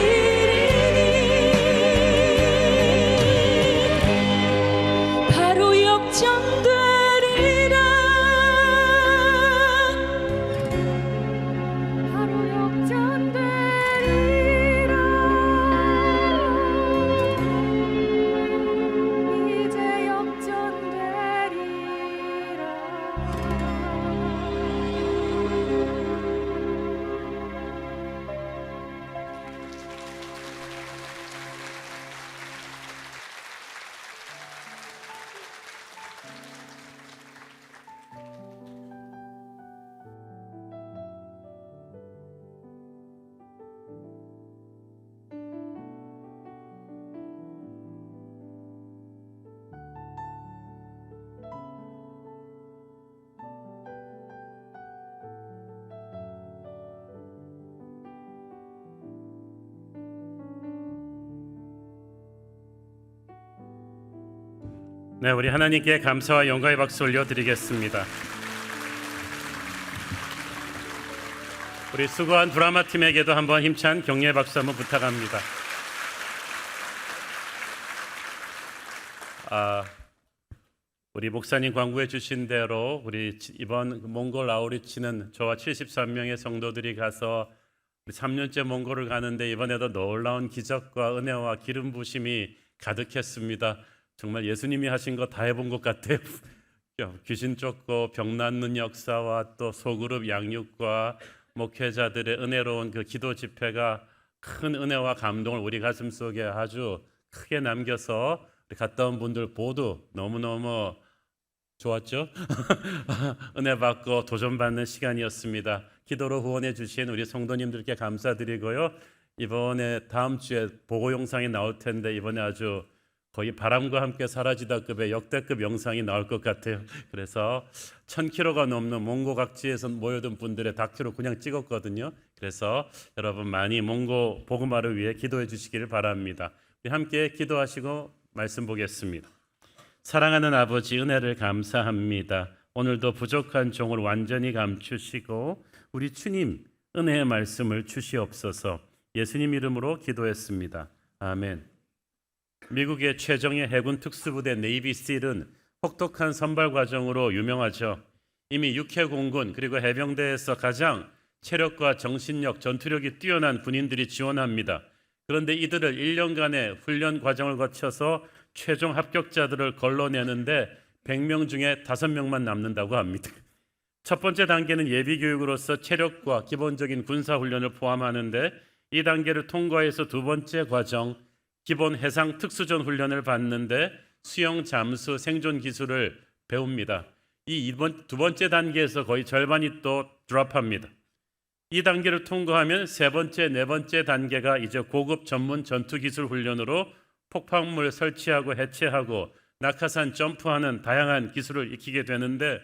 바로 역전되리라. 바로 역전되리라. 이제 역전되리라. 네, 우리 하나님께 감사와 영광의 박수 올려드리겠습니다. 우리 수고한 드라마 팀에게도 한번 힘찬 격려의 박수 한번 부탁합니다. 우리 목사님 광고해 주신 대로 우리 이번 몽골 아우리치는 저와 73명의 성도들이 가서 3년째 몽골을 가는데 이번에도 놀라운 기적과 은혜와 기름 부심이 가득했습니다. 정말 예수님이 하신 거 다 해본 것 같아요. 귀신 쫓고 병 낫는 역사와 또 소그룹 양육과 목회자들의 은혜로운 그 기도 집회가 큰 은혜와 감동을 우리 가슴 속에 아주 크게 남겨서 우리 갔다 온 분들 모두 너무너무 좋았죠? 은혜 받고 도전받는 시간이었습니다. 기도로 후원해 주신 우리 성도님들께 감사드리고요. 이번에 다음 주에 보고 영상이 나올 텐데 이번에 아주 거의 바람과 함께 사라지다급의 역대급 영상이 나올 것 같아요. 그래서 1000km가 넘는 몽고 각지에서 모여든 분들의 다큐로 그냥 찍었거든요. 그래서 여러분 많이 몽고 복음화를 위해 기도해 주시기를 바랍니다. 우리 함께 기도하시고 말씀 보겠습니다. 사랑하는 아버지, 은혜를 감사합니다. 오늘도 부족한 종을 완전히 감추시고 우리 주님 은혜의 말씀을 주시옵소서. 예수님 이름으로 기도했습니다. 아멘. 미국의 최정예 해군 특수부대 네이비실은 혹독한 선발 과정으로 유명하죠. 이미 육해공군 그리고 해병대에서 가장 체력과 정신력, 전투력이 뛰어난 군인들이 지원합니다. 그런데 이들을 1년간의 훈련 과정을 거쳐서 최종 합격자들을 걸러내는데 100명 중에 5명만 남는다고 합니다. 첫 번째 단계는 예비교육으로서 체력과 기본적인 군사훈련을 포함하는데 이 단계를 통과해서 두 번째 과정, 기본 해상 특수전 훈련을 받는데 수영, 잠수, 생존 기술을 배웁니다. 이 두 번째 단계에서 거의 절반이 또 드롭합니다. 이 단계를 통과하면 세 번째, 네 번째 단계가 이제 고급 전문 전투기술 훈련으로 폭발물 설치하고 해체하고 낙하산 점프하는 다양한 기술을 익히게 되는데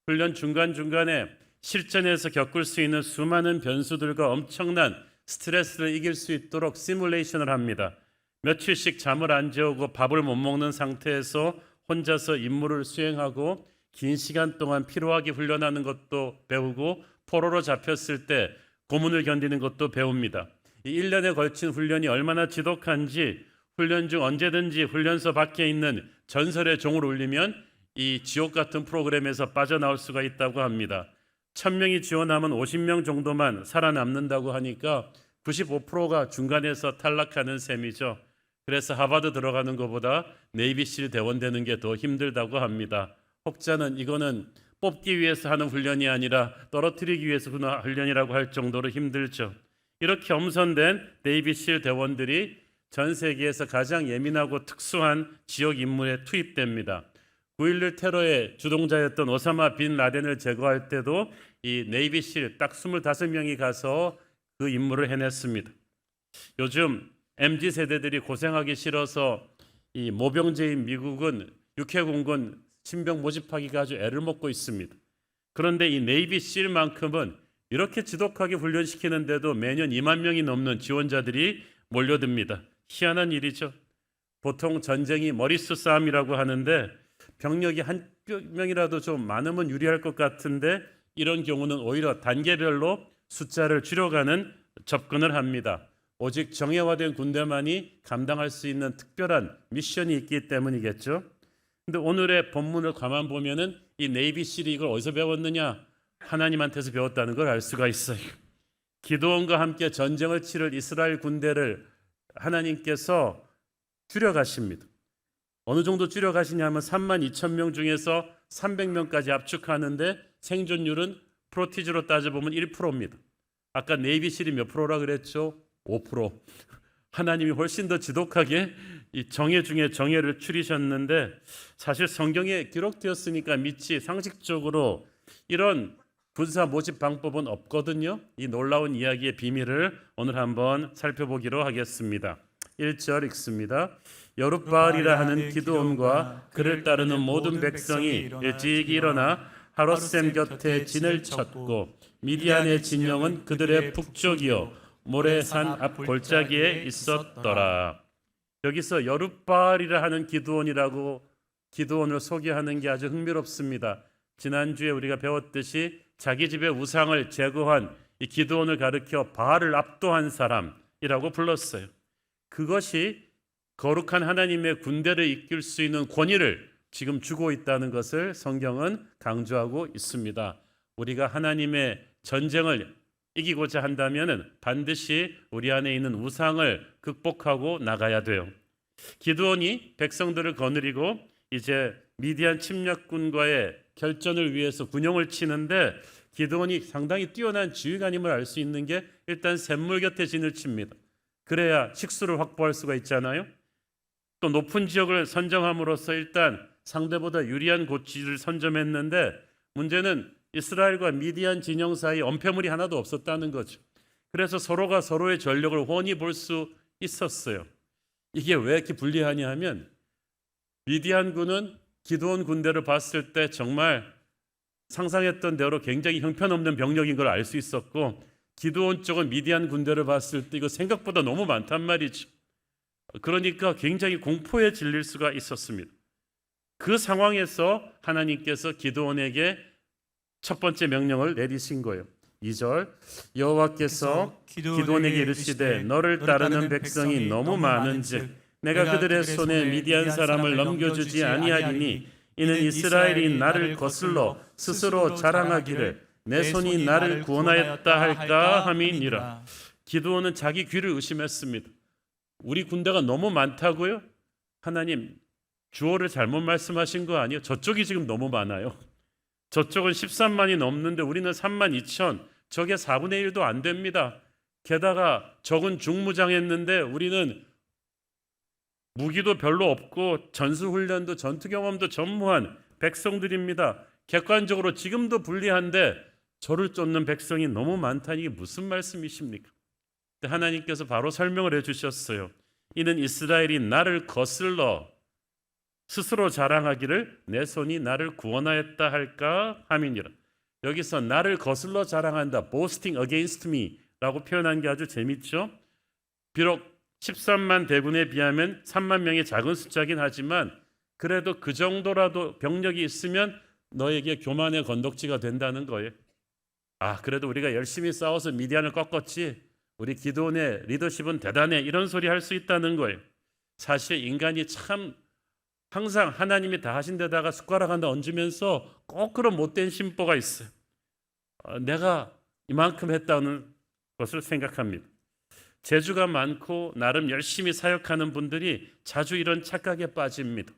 훈련 중간중간에 실전에서 겪을 수 있는 수많은 변수들과 엄청난 스트레스를 이길 수 있도록 시뮬레이션을 합니다. 며칠씩 잠을 안 재우고 밥을 못 먹는 상태에서 혼자서 임무를 수행하고 긴 시간 동안 피로하게 훈련하는 것도 배우고 포로로 잡혔을 때 고문을 견디는 것도 배웁니다. 이 1년에 걸친 훈련이 얼마나 지독한지 훈련 중 언제든지 훈련소 밖에 있는 전설의 종을 울리면 이 지옥 같은 프로그램에서 빠져나올 수가 있다고 합니다. 1000명이 지원하면 50명 정도만 살아남는다고 하니까 95%가 중간에서 탈락하는 셈이죠. 그래서 하버드 들어가는 것보다 네이비실 대원 되는 게 더 힘들다고 합니다. 혹자는 이거는 뽑기 위해서 하는 훈련이 아니라 떨어뜨리기 위해서 하는 훈련이라고 할 정도로 힘들죠. 이렇게 엄선된 네이비실 대원들이 전 세계에서 가장 예민하고 특수한 지역 임무에 투입됩니다. 9.11 테러의 주동자였던 오사마 빈 라덴을 제거할 때도 이 네이비실 딱 25명이 가서 그 임무를 해냈습니다. 요즘 MZ세대들이 고생하기 싫어서 이 모병제인 미국은 육해공군 신병 모집하기가 아주 애를 먹고 있습니다. 그런데 이 네이비실만큼은 이렇게 지독하게 훈련시키는데도 매년 2만 명이 넘는 지원자들이 몰려듭니다. 희한한 일이죠. 보통 전쟁이 머릿수 싸움이라고 하는데 병력이 한 명이라도 좀 많으면 유리할 것 같은데 이런 경우는 오히려 단계별로 숫자를 줄여가는 접근을 합니다. 오직 정예화된 군대만이 감당할 수 있는 특별한 미션이 있기 때문이겠죠. 근데 오늘의 본문을 가만 보면은 이 네이비실이 이걸 어디서 배웠느냐? 하나님한테서 배웠다는 걸 알 수가 있어요. 기드온과 함께 전쟁을 치를 이스라엘 군대를 하나님께서 줄여가십니다. 어느 정도 줄여가시냐면 32,000명 중에서 300명까지 압축하는데 생존율은 프로티지로 따져보면 1%입니다. 아까 네이비실이 몇 프로라 그랬죠? 5%. 하나님이 훨씬 더 지독하게 이 정예 중에 정예를 추리셨는데 사실 성경에 기록되었으니까 믿지 상식적으로 이런 군사 모집 방법은 없거든요. 이 놀라운 이야기의 비밀을 오늘 한번 살펴보기로 하겠습니다. 1절 읽습니다. 여룻바알이라 하는 기드온과 그를 따르는 모든 백성이 일찍 일어나 하롯셈 곁에 진을 쳤고 미디안의 진영은 그들의 북쪽이요 모래산 앞 골짜기에 있었더라. 여기서 여룻바알이라 하는 기드온을 소개하는 게 아주 흥미롭습니다. 지난주에 우리가 배웠듯이 자기 집의 우상을 제거한 이 기드온을 가리켜 바알을 압도한 사람이라고 불렀어요. 그것이 거룩한 하나님의 군대를 이끌 수 있는 권위를 지금 주고 있다는 것을 성경은 강조하고 있습니다. 우리가 하나님의 전쟁을 이기고자 한다면 반드시 우리 안에 있는 우상을 극복하고 나가야 돼요. 기드온이 백성들을 거느리고 이제 미디안 침략군과의 결전을 위해서 군용을 치는데 기드온이 상당히 뛰어난 지휘관임을 알 수 있는 게 일단 샘물 곁에 진을 칩니다. 그래야 식수를 확보할 수가 있잖아요. 또 높은 지역을 선정함으로써 일단 상대보다 유리한 고지를 선점했는데 문제는 이스라엘과 미디안 진영 사이 엄폐물이 하나도 없었다는 거죠. 그래서 서로가 서로의 전력을 훤히 볼 수 있었어요. 이게 왜 이렇게 불리하냐 하면 미디안군은 기드온 군대를 봤을 때 정말 상상했던 대로 굉장히 형편없는 병력인 걸 알 수 있었고 기드온 쪽은 미디안 군대를 봤을 때 이거 생각보다 너무 많단 말이죠. 그러니까 굉장히 공포에 질릴 수가 있었습니다. 그 상황에서 하나님께서 기드온에게 첫 번째 명령을 내리신 거예요. 2절 여호와께서 기드온에게 이르시되 너를 따르는 백성이 너무 많은즉 내가 그들의 손에 미디안 사람을 넘겨주지 아니하리니 이는 이스라엘이 나를 거슬러 스스로 자랑하기를 내 손이 나를 구원하였다 할까 함이니라. 기드온은 자기 귀를 의심했습니다. 우리 군대가 너무 많다고요? 하나님 주어를 잘못 말씀하신 거 아니에요? 저쪽이 지금 너무 많아요. 저쪽은 13만이 넘는데 우리는 3만 2천, 저게 4분의 1도 안 됩니다. 게다가 적은 중무장했는데 우리는 무기도 별로 없고 전수훈련도 전투 경험도 전무한 백성들입니다. 객관적으로 지금도 불리한데 저를 쫓는 백성이 너무 많다니 이게 무슨 말씀이십니까? 하나님께서 바로 설명을 해주셨어요. 이는 이스라엘이 나를 거슬러 스스로 자랑하기를 내 손이 나를 구원하였다 할까 함이니라. 여기서 나를 거슬러 자랑한다, boasting against me 라고 표현한 게 아주 재밌죠. 비록 13만 대군에 비하면 3만 명의 작은 숫자긴 하지만 그래도 그 정도라도 병력이 있으면 너에게 교만의 건덕지가 된다는 거예요. 아, 그래도 우리가 열심히 싸워서 미디안을 꺾었지, 우리 기드온의 리더십은 대단해, 이런 소리 할 수 있다는 거예요. 사실 인간이 참 항상 하나님이 다 하신 데다가 숟가락 하나 얹으면서 거꾸로 못된 심보가 있어요. 내가 이만큼 했다는 것을 생각합니다. 재주가 많고 나름 열심히 사역하는 분들이 자주 이런 착각에 빠집니다.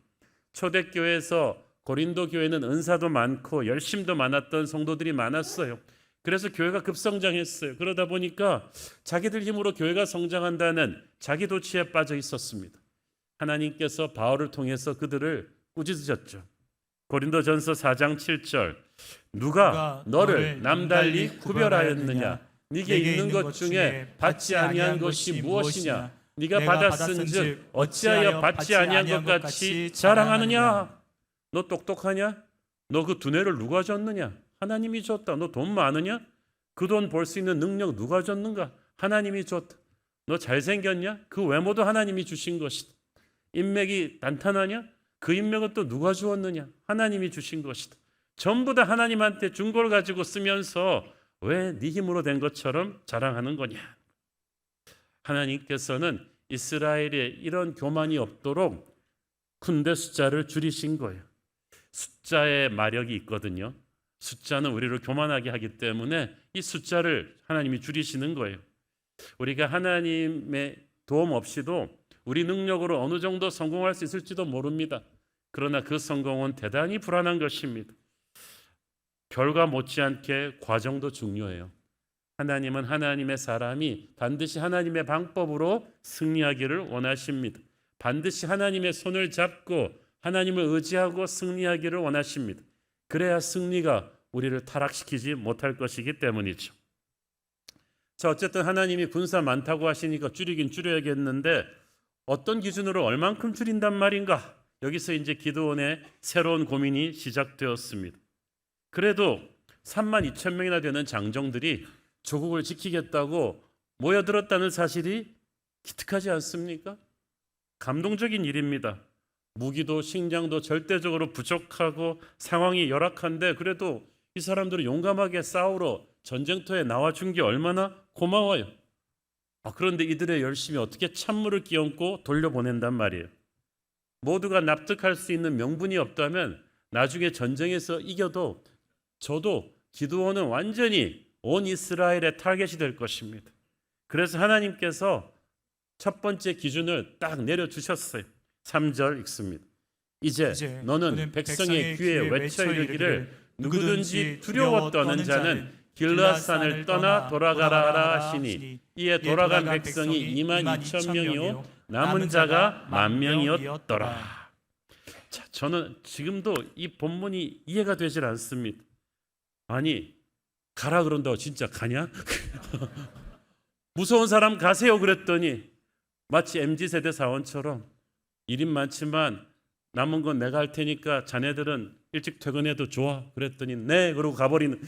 초대교회에서 고린도 교회는 은사도 많고 열심도 많았던 성도들이 많았어요. 그래서 교회가 급성장했어요. 그러다 보니까 자기들 힘으로 교회가 성장한다는 자기도취에 빠져 있었습니다. 하나님께서 바울을 통해서 그들을 꾸짖으셨죠. 고린도전서 4장 7절 누가 너를 남달리 구별하였느냐? 네게 있는 것 중에 받지 아니한 것이 무엇이냐? 네가 받았은즉 어찌하여 받지 아니한 것 같이 자랑하느냐? 너 똑똑하냐? 너 그 두뇌를 누가 줬느냐? 하나님이 줬다. 너 돈 많으냐? 그 돈 벌 수 있는 능력 누가 줬는가? 하나님이 줬다. 너 잘생겼냐? 그 외모도 하나님이 주신 것이다. 인맥이 단단하냐? 그 인맥은 또 누가 주었느냐? 하나님이 주신 것이다. 전부 다 하나님한테 준 걸 가지고 쓰면서 왜 네 힘으로 된 것처럼 자랑하는 거냐? 하나님께서는 이스라엘에 이런 교만이 없도록 군대 숫자를 줄이신 거예요. 숫자의 마력이 있거든요. 숫자는 우리를 교만하게 하기 때문에 이 숫자를 하나님이 줄이시는 거예요. 우리가 하나님의 도움 없이도 우리 능력으로 어느 정도 성공할 수 있을지도 모릅니다. 그러나 그 성공은 대단히 불안한 것입니다. 결과 못지않게 과정도 중요해요. 하나님은 하나님의 사람이 반드시 하나님의 방법으로 승리하기를 원하십니다. 반드시 하나님의 손을 잡고 하나님을 의지하고 승리하기를 원하십니다. 그래야 승리가 우리를 타락시키지 못할 것이기 때문이죠. 자, 어쨌든 하나님이 군사 많다고 하시니까 줄이긴 줄여야겠는데 어떤 기준으로 얼만큼 줄인단 말인가? 여기서 이제 기드온의 새로운 고민이 시작되었습니다. 그래도 3만 2천 명이나 되는 장정들이 조국을 지키겠다고 모여들었다는 사실이 기특하지 않습니까? 감동적인 일입니다. 무기도 식량도 절대적으로 부족하고 상황이 열악한데 그래도 이 사람들은 용감하게 싸우러 전쟁터에 나와준 게 얼마나 고마워요. 그런데 이들의 열심이 어떻게 찬물을 끼얹고 돌려보낸단 말이에요. 모두가 납득할 수 있는 명분이 없다면 나중에 전쟁에서 이겨도 저도 기드온은 완전히 온 이스라엘의 타겟이 될 것입니다. 그래서 하나님께서 첫 번째 기준을 딱 내려주셨어요. 3절 읽습니다. 이제 너는 백성의 귀에 외쳐 이르기를 누구든지 두려워 떠는 자는 길르앗산을 떠나 돌아가라 하시니 이에 돌아간 백성이 2만 2천 명이요 남은 자가 10,000명이었더라. 자, 저는 지금도 이 본문이 이해가 되질 않습니다. 아니, 가라 그런다고 진짜 가냐? 무서운 사람 가세요 그랬더니 마치 MZ세대 사원처럼 일인 많지만 남은 건 내가 할 테니까 자네들은 일찍 퇴근해도 좋아 그랬더니 네 그러고 가버리는.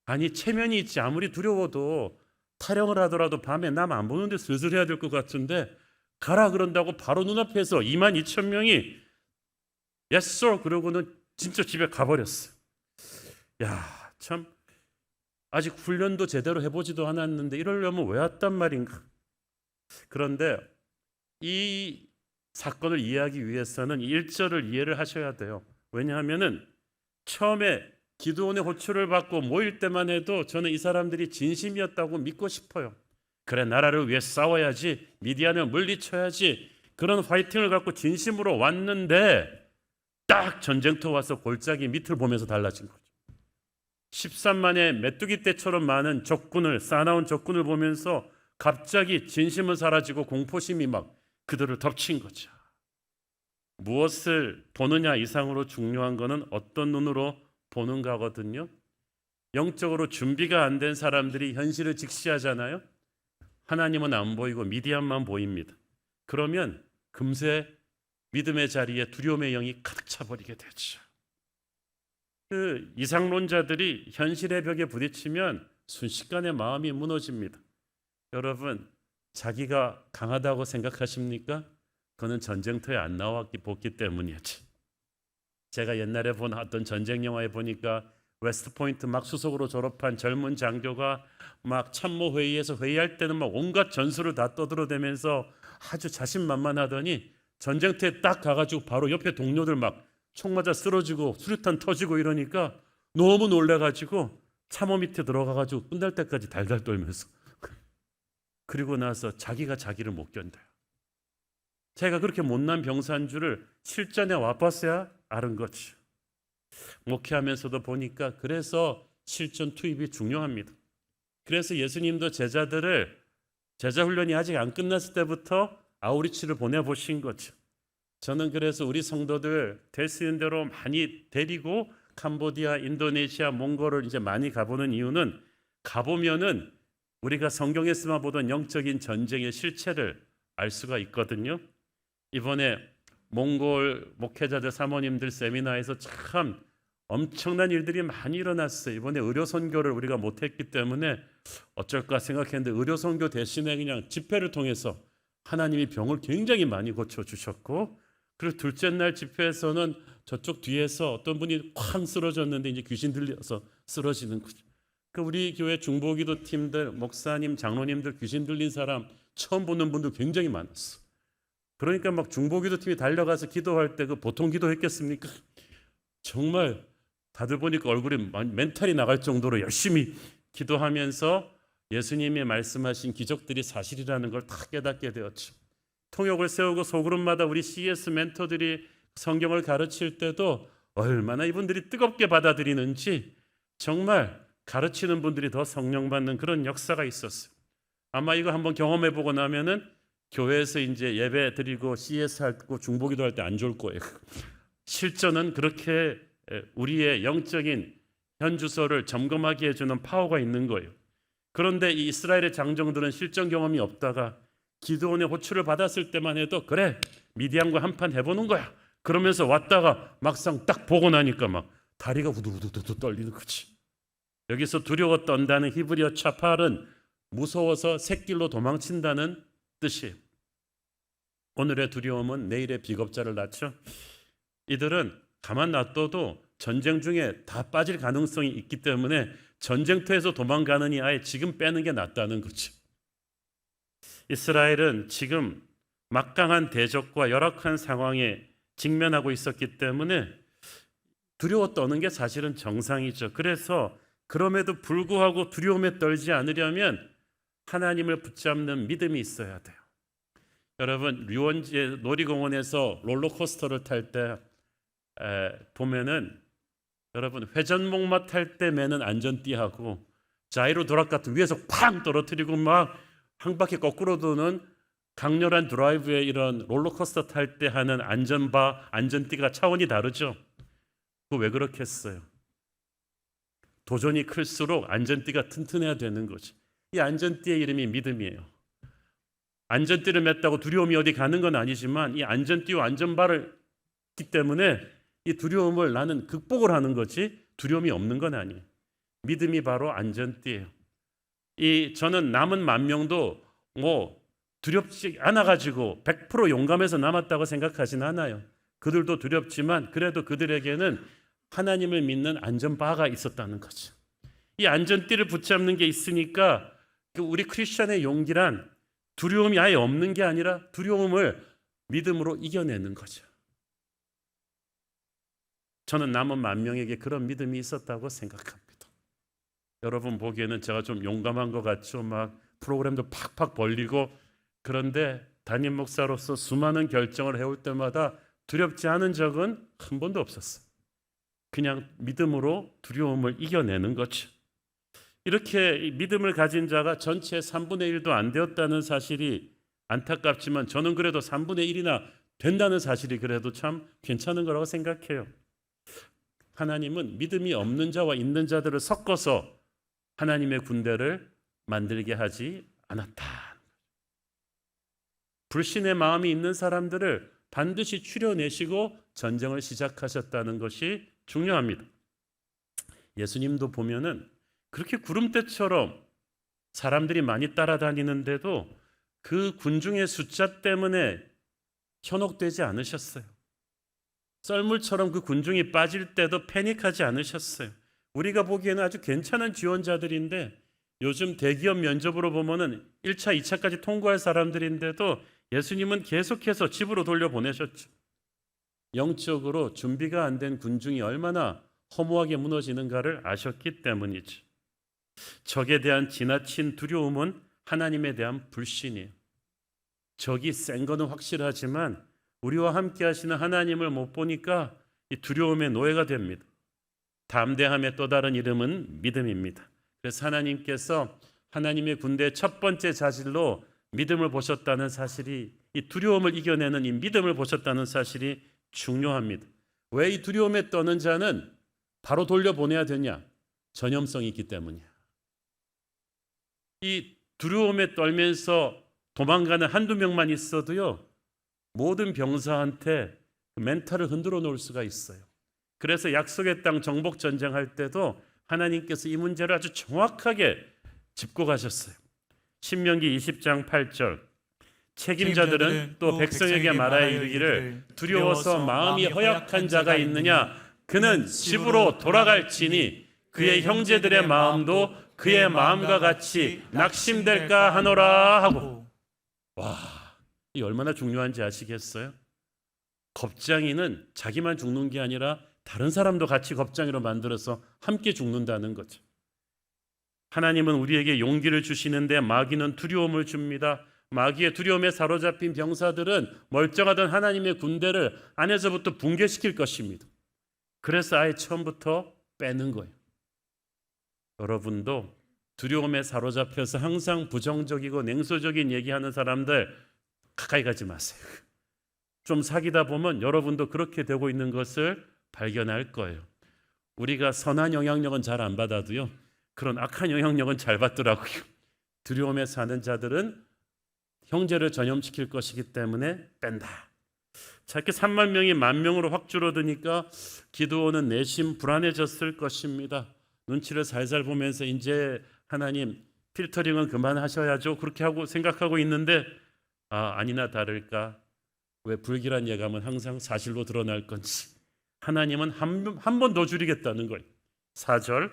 아니, 체면이 있지. 아무리 두려워도 타령을 하더라도 밤에 남 안 보는데 슬슬 해야 될 것 같은데 가라 그런다고 바로 눈앞에서 2만 2천 명이 yes sir 그러고는 진짜 집에 가버렸어. 야, 참 아직 훈련도 제대로 해보지도 않았는데 이러려면 왜 왔단 말인가. 그런데 이 사건을 이해하기 위해서는 1절을 이해를 하셔야 돼요. 왜냐하면은 처음에 기드온의 호출을 받고 모일 때만 해도 저는 이 사람들이 진심이었다고 믿고 싶어요. 그래, 나라를 위해 싸워야지, 미디안을 물리쳐야지, 그런 화이팅을 갖고 진심으로 왔는데 딱 전쟁터 와서 골짜기 밑을 보면서 달라진 거죠. 13만의 메뚜기 떼처럼 많은 적군을, 쌓아나온 적군을 보면서 갑자기 진심은 사라지고 공포심이 막 그들을 덮친 거죠. 무엇을 보느냐 이상으로 중요한 것은 어떤 눈으로 보는가거든요. 영적으로 준비가 안 된 사람들이 현실을 직시하잖아요. 하나님은 안 보이고 미디안만 보입니다. 그러면 금세 믿음의 자리에 두려움의 영이 가득 차버리게 되죠. 그 이상론자들이 현실의 벽에 부딪히면 순식간에 마음이 무너집니다. 여러분, 자기가 강하다고 생각하십니까? 그는 전쟁터에 안 나왔기 보기 때문이었지. 제가 옛날에 본 어떤 전쟁 영화에 보니까 웨스트포인트 막 수석으로 졸업한 젊은 장교가 막 참모 회의에서 회의할 때는 막 온갖 전술을 다 떠들어대면서 아주 자신만만하더니 전쟁터에 딱 가가지고 바로 옆에 동료들 막 총 맞아 쓰러지고 수류탄 터지고 이러니까 너무 놀래가지고 참호 밑에 들어가가지고 끝날 때까지 달달 떨면서 그리고 나서 자기가 자기를 못 견뎌요. 제가 그렇게 못난 병사인 줄을 실전에 와봤어야 아는 거죠. 목회하면서도 보니까 그래서 실전 투입이 중요합니다. 그래서 예수님도 제자들을 제자 훈련이 아직 안 끝났을 때부터 아우리치를 보내보신 거죠. 저는 그래서 우리 성도들 될 수 있는 대로 많이 데리고 캄보디아, 인도네시아, 몽골을 이제 많이 가보는 이유는 가보면은 우리가 성경에서만 보던 영적인 전쟁의 실체를 알 수가 있거든요. 이번에 몽골 목회자들 사모님들 세미나에서 참 엄청난 일들이 많이 일어났어요. 이번에 의료 선교를 우리가 못했기 때문에 어쩔까 생각했는데 의료 선교 대신에 그냥 집회를 통해서 하나님이 병을 굉장히 많이 고쳐주셨고, 그리고 둘째 날 집회에서는 저쪽 뒤에서 어떤 분이 쾅 쓰러졌는데 이제 귀신 들려서 쓰러지는 거죠. 그 우리 교회 중보기도 팀들, 목사님, 장로님들 귀신 들린 사람 처음 보는 분들 굉장히 많았어. 그러니까 막 중보기도 팀이 달려가서 기도할 때 그 보통 기도했겠습니까? 정말 다들 보니까 얼굴이 멘탈이 나갈 정도로 열심히 기도하면서 예수님이 말씀하신 기적들이 사실이라는 걸 다 깨닫게 되었죠. 통역을 세우고 소그룹마다 우리 CS 멘토들이 성경을 가르칠 때도 얼마나 이분들이 뜨겁게 받아들이는지 정말 가르치는 분들이 더 성령 받는 그런 역사가 있었어요. 아마 이거 한번 경험해 보고 나면은 교회에서 이제 예배 드리고 CS 하고 중보기도 할 때 안 좋을 거예요. 실전은 그렇게 우리의 영적인 현주소를 점검하게 해주는 파워가 있는 거예요. 그런데 이 이스라엘의 장정들은 실전 경험이 없다가 기드온의 호출을 받았을 때만 해도 그래, 미디안과 한판 해보는 거야 그러면서 왔다가 막상 딱 보고 나니까 막 다리가 후두두두 떨리는 거지. 여기서 두려워 떤다는 히브리어 차팔은 무서워서 새길로 도망친다는 뜻이에요. 오늘의 두려움은 내일의 비겁자를 낳죠. 이들은 가만 놔둬도 전쟁 중에 다 빠질 가능성이 있기 때문에 전쟁터에서 도망가느니 아예 지금 빼는 게 낫다는 거죠. 이스라엘은 지금 막강한 대적과 열악한 상황에 직면하고 있었기 때문에 두려워 떠는 게 사실은 정상이죠. 그래서 그럼에도 불구하고 두려움에 떨지 않으려면 하나님을 붙잡는 믿음이 있어야 돼요. 여러분, 류원지 놀이공원에서 롤러코스터를 탈 때 보면은 여러분 회전목마 탈 때 매는 안전띠하고 자이로 드랍 같은 위에서 팡 떨어뜨리고 막 한 바퀴 거꾸로 도는 강렬한 드라이브의 이런 롤러코스터 탈 때 하는 안전띠가 차원이 다르죠. 그거 왜 그렇겠어요? 도전이 클수록 안전띠가 튼튼해야 되는 거죠. 이 안전띠의 이름이 믿음이에요. 안전띠를 맸다고 두려움이 어디 가는 건 아니지만 이 안전띠와 안전바를 있기 때문에 이 두려움을 나는 극복을 하는 거지 두려움이 없는 건 아니에요. 믿음이 바로 안전띠예요. 저는 남은 10,000명도 뭐 두렵지 않아가지고 100% 용감해서 남았다고 생각하진 않아요. 그들도 두렵지만 그래도 그들에게는 하나님을 믿는 안전바가 있었다는 거죠. 이 안전띠를 붙잡는 게 있으니까 우리 크리스천의 용기란 두려움이 아예 없는 게 아니라 두려움을 믿음으로 이겨내는 거죠. 저는 남은 10,000명에게 그런 믿음이 있었다고 생각합니다. 여러분 보기에는 제가 좀 용감한 것 같죠? 막 프로그램도 팍팍 벌리고, 그런데 담임 목사로서 수많은 결정을 해올 때마다 두렵지 않은 적은 한 번도 없었어요. 그냥 믿음으로 두려움을 이겨내는 거죠. 이렇게 믿음을 가진 자가 전체의 3분의 1도 안 되었다는 사실이 안타깝지만 저는 그래도 3분의 1이나 된다는 사실이 그래도 참 괜찮은 거라고 생각해요. 하나님은 믿음이 없는 자와 있는 자들을 섞어서 하나님의 군대를 만들게 하지 않았다. 불신의 마음이 있는 사람들을 반드시 추려내시고 전쟁을 시작하셨다는 것이 중요합니다. 예수님도 보면은 그렇게 구름대처럼 사람들이 많이 따라다니는데도 그 군중의 숫자 때문에 현혹되지 않으셨어요. 썰물처럼 그 군중이 빠질 때도 패닉하지 않으셨어요. 우리가 보기에는 아주 괜찮은 지원자들인데 요즘 대기업 면접으로 보면은 1차, 2차까지 통과할 사람들인데도 예수님은 계속해서 집으로 돌려보내셨죠. 영적으로 준비가 안 된 군중이 얼마나 허무하게 무너지는가를 아셨기 때문이죠. 적에 대한 지나친 두려움은 하나님에 대한 불신이에요. 적이 센 거는 확실하지만 우리와 함께 하시는 하나님을 못 보니까 이 두려움의 노예가 됩니다. 담대함의 또 다른 이름은 믿음입니다. 그래서 하나님께서 하나님의 군대의 첫 번째 자질로 믿음을 보셨다는 사실이, 이 두려움을 이겨내는 이 믿음을 보셨다는 사실이 중요합니다. 왜 이 두려움에 떠는 자는 바로 돌려보내야 되냐? 전염성이 있기 때문이야. 이 두려움에 떨면서 도망가는 한두 명만 있어도요, 모든 병사한테 멘탈을 흔들어 놓을 수가 있어요. 그래서 약속의 땅 정복 전쟁할 때도 하나님께서 이 문제를 아주 정확하게 짚고 가셨어요. 신명기 20장 8절, 책임자들은 또 백성에게 말하여 이르기를 두려워서 마음이 허약한 자가 있느냐? 그는 집으로 돌아갈지니 그의 형제들의 마음도 그의 마음과 같이 낙심될까 하노라 하고. 와, 이 얼마나 중요한지 아시겠어요? 겁장이는 자기만 죽는 게 아니라 다른 사람도 같이 겁장이로 만들어서 함께 죽는다는 거죠. 하나님은 우리에게 용기를 주시는데 마귀는 두려움을 줍니다. 마귀의 두려움에 사로잡힌 병사들은 멀쩡하던 하나님의 군대를 안에서부터 붕괴시킬 것입니다. 그래서 아예 처음부터 빼는 거예요. 여러분도 두려움에 사로잡혀서 항상 부정적이고 냉소적인 얘기하는 사람들 가까이 가지 마세요. 좀 사귀다 보면 여러분도 그렇게 되고 있는 것을 발견할 거예요. 우리가 선한 영향력은 잘 안 받아도요, 그런 악한 영향력은 잘 받더라고요. 두려움에 사는 자들은 형제를 전염시킬 것이기 때문에 뺀다. 자, 이렇게 3만 명이 10,000명으로 확 줄어드니까 기드온은 내심 불안해졌을 것입니다. 눈치를 살살 보면서 이제 하나님 필터링은 그만하셔야죠, 그렇게 하고 생각하고 있는데, 아니나 다를까 왜 불길한 예감은 항상 사실로 드러날 건지 하나님은 한 번 더 줄이겠다는 거예요. 4절,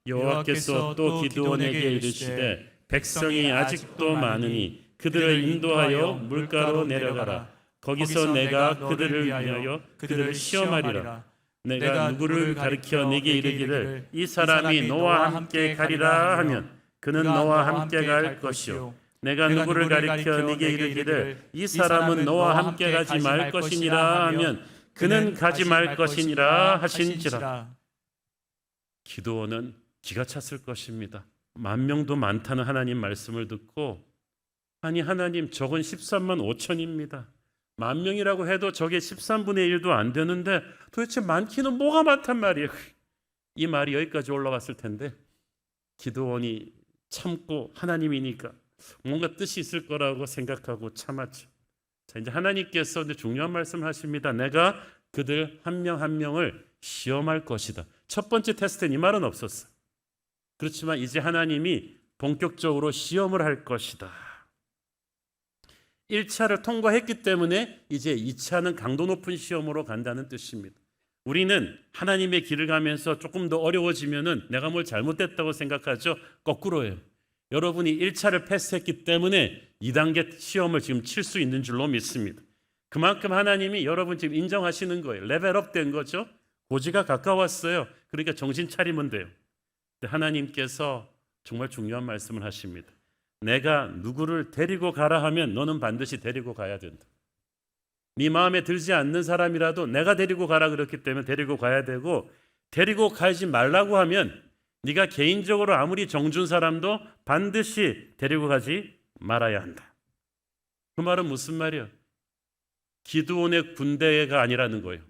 여호와께서 또 기드온에게 이르시되 백성이 아직도 많으니 그들을 인도하여 물가로 내려가라. 거기서 내가 그들을 위하여 그들을 시험하리라. 내가 누구를 가리켜 내게 이르기를 이 사람이 너와 함께 가리라 하면 그는 너와 함께 갈 것이요, 내가 누구를 가리켜 네게 이르기를 이 사람은 너와 함께 가지 말 것이니라 하면 그는 가지 말 것이니라 하신지라. 기드온은 기가 찼을 것입니다. 10,000명도 많다는 하나님 말씀을 듣고, 아니 하나님 적은 13만 5천입니다. 10,000명이라고 해도 저게 13분의 1도 안 되는데 도대체 많기는 뭐가 많단 말이에요. 이 말이 여기까지 올라왔을 텐데 기드온이 참고 하나님이니까 뭔가 뜻이 있을 거라고 생각하고 참았죠. 자, 이제 하나님께서 이제 중요한 말씀을 하십니다. 내가 그들 한 명 한 명을 시험할 것이다. 첫 번째 테스트는 이 말은 없었어. 그렇지만 이제 하나님이 본격적으로 시험을 할 것이다. 1차를 통과했기 때문에 이제 2차는 강도 높은 시험으로 간다는 뜻입니다. 우리는 하나님의 길을 가면서 조금 더 어려워지면은 내가 뭘 잘못했다고 생각하죠. 거꾸로예요. 여러분이 1차를 패스했기 때문에 2단계 시험을 지금 칠 수 있는 줄로 믿습니다. 그만큼 하나님이 여러분 지금 인정하시는 거예요. 레벨업 된 거죠. 고지가 가까웠어요. 그러니까 정신 차리면 돼요. 근데 하나님께서 정말 중요한 말씀을 하십니다. 내가 누구를 데리고 가라 하면 너는 반드시 데리고 가야 된다. 네 마음에 들지 않는 사람이라도 내가 데리고 가라 그렇기 때문에 데리고 가야 되고, 데리고 가지 말라고 하면 네가 개인적으로 아무리 정준 사람도 반드시 데리고 가지 말아야 한다. 그 말은 무슨 말이야? 기드온의 군대가 아니라는 거예요.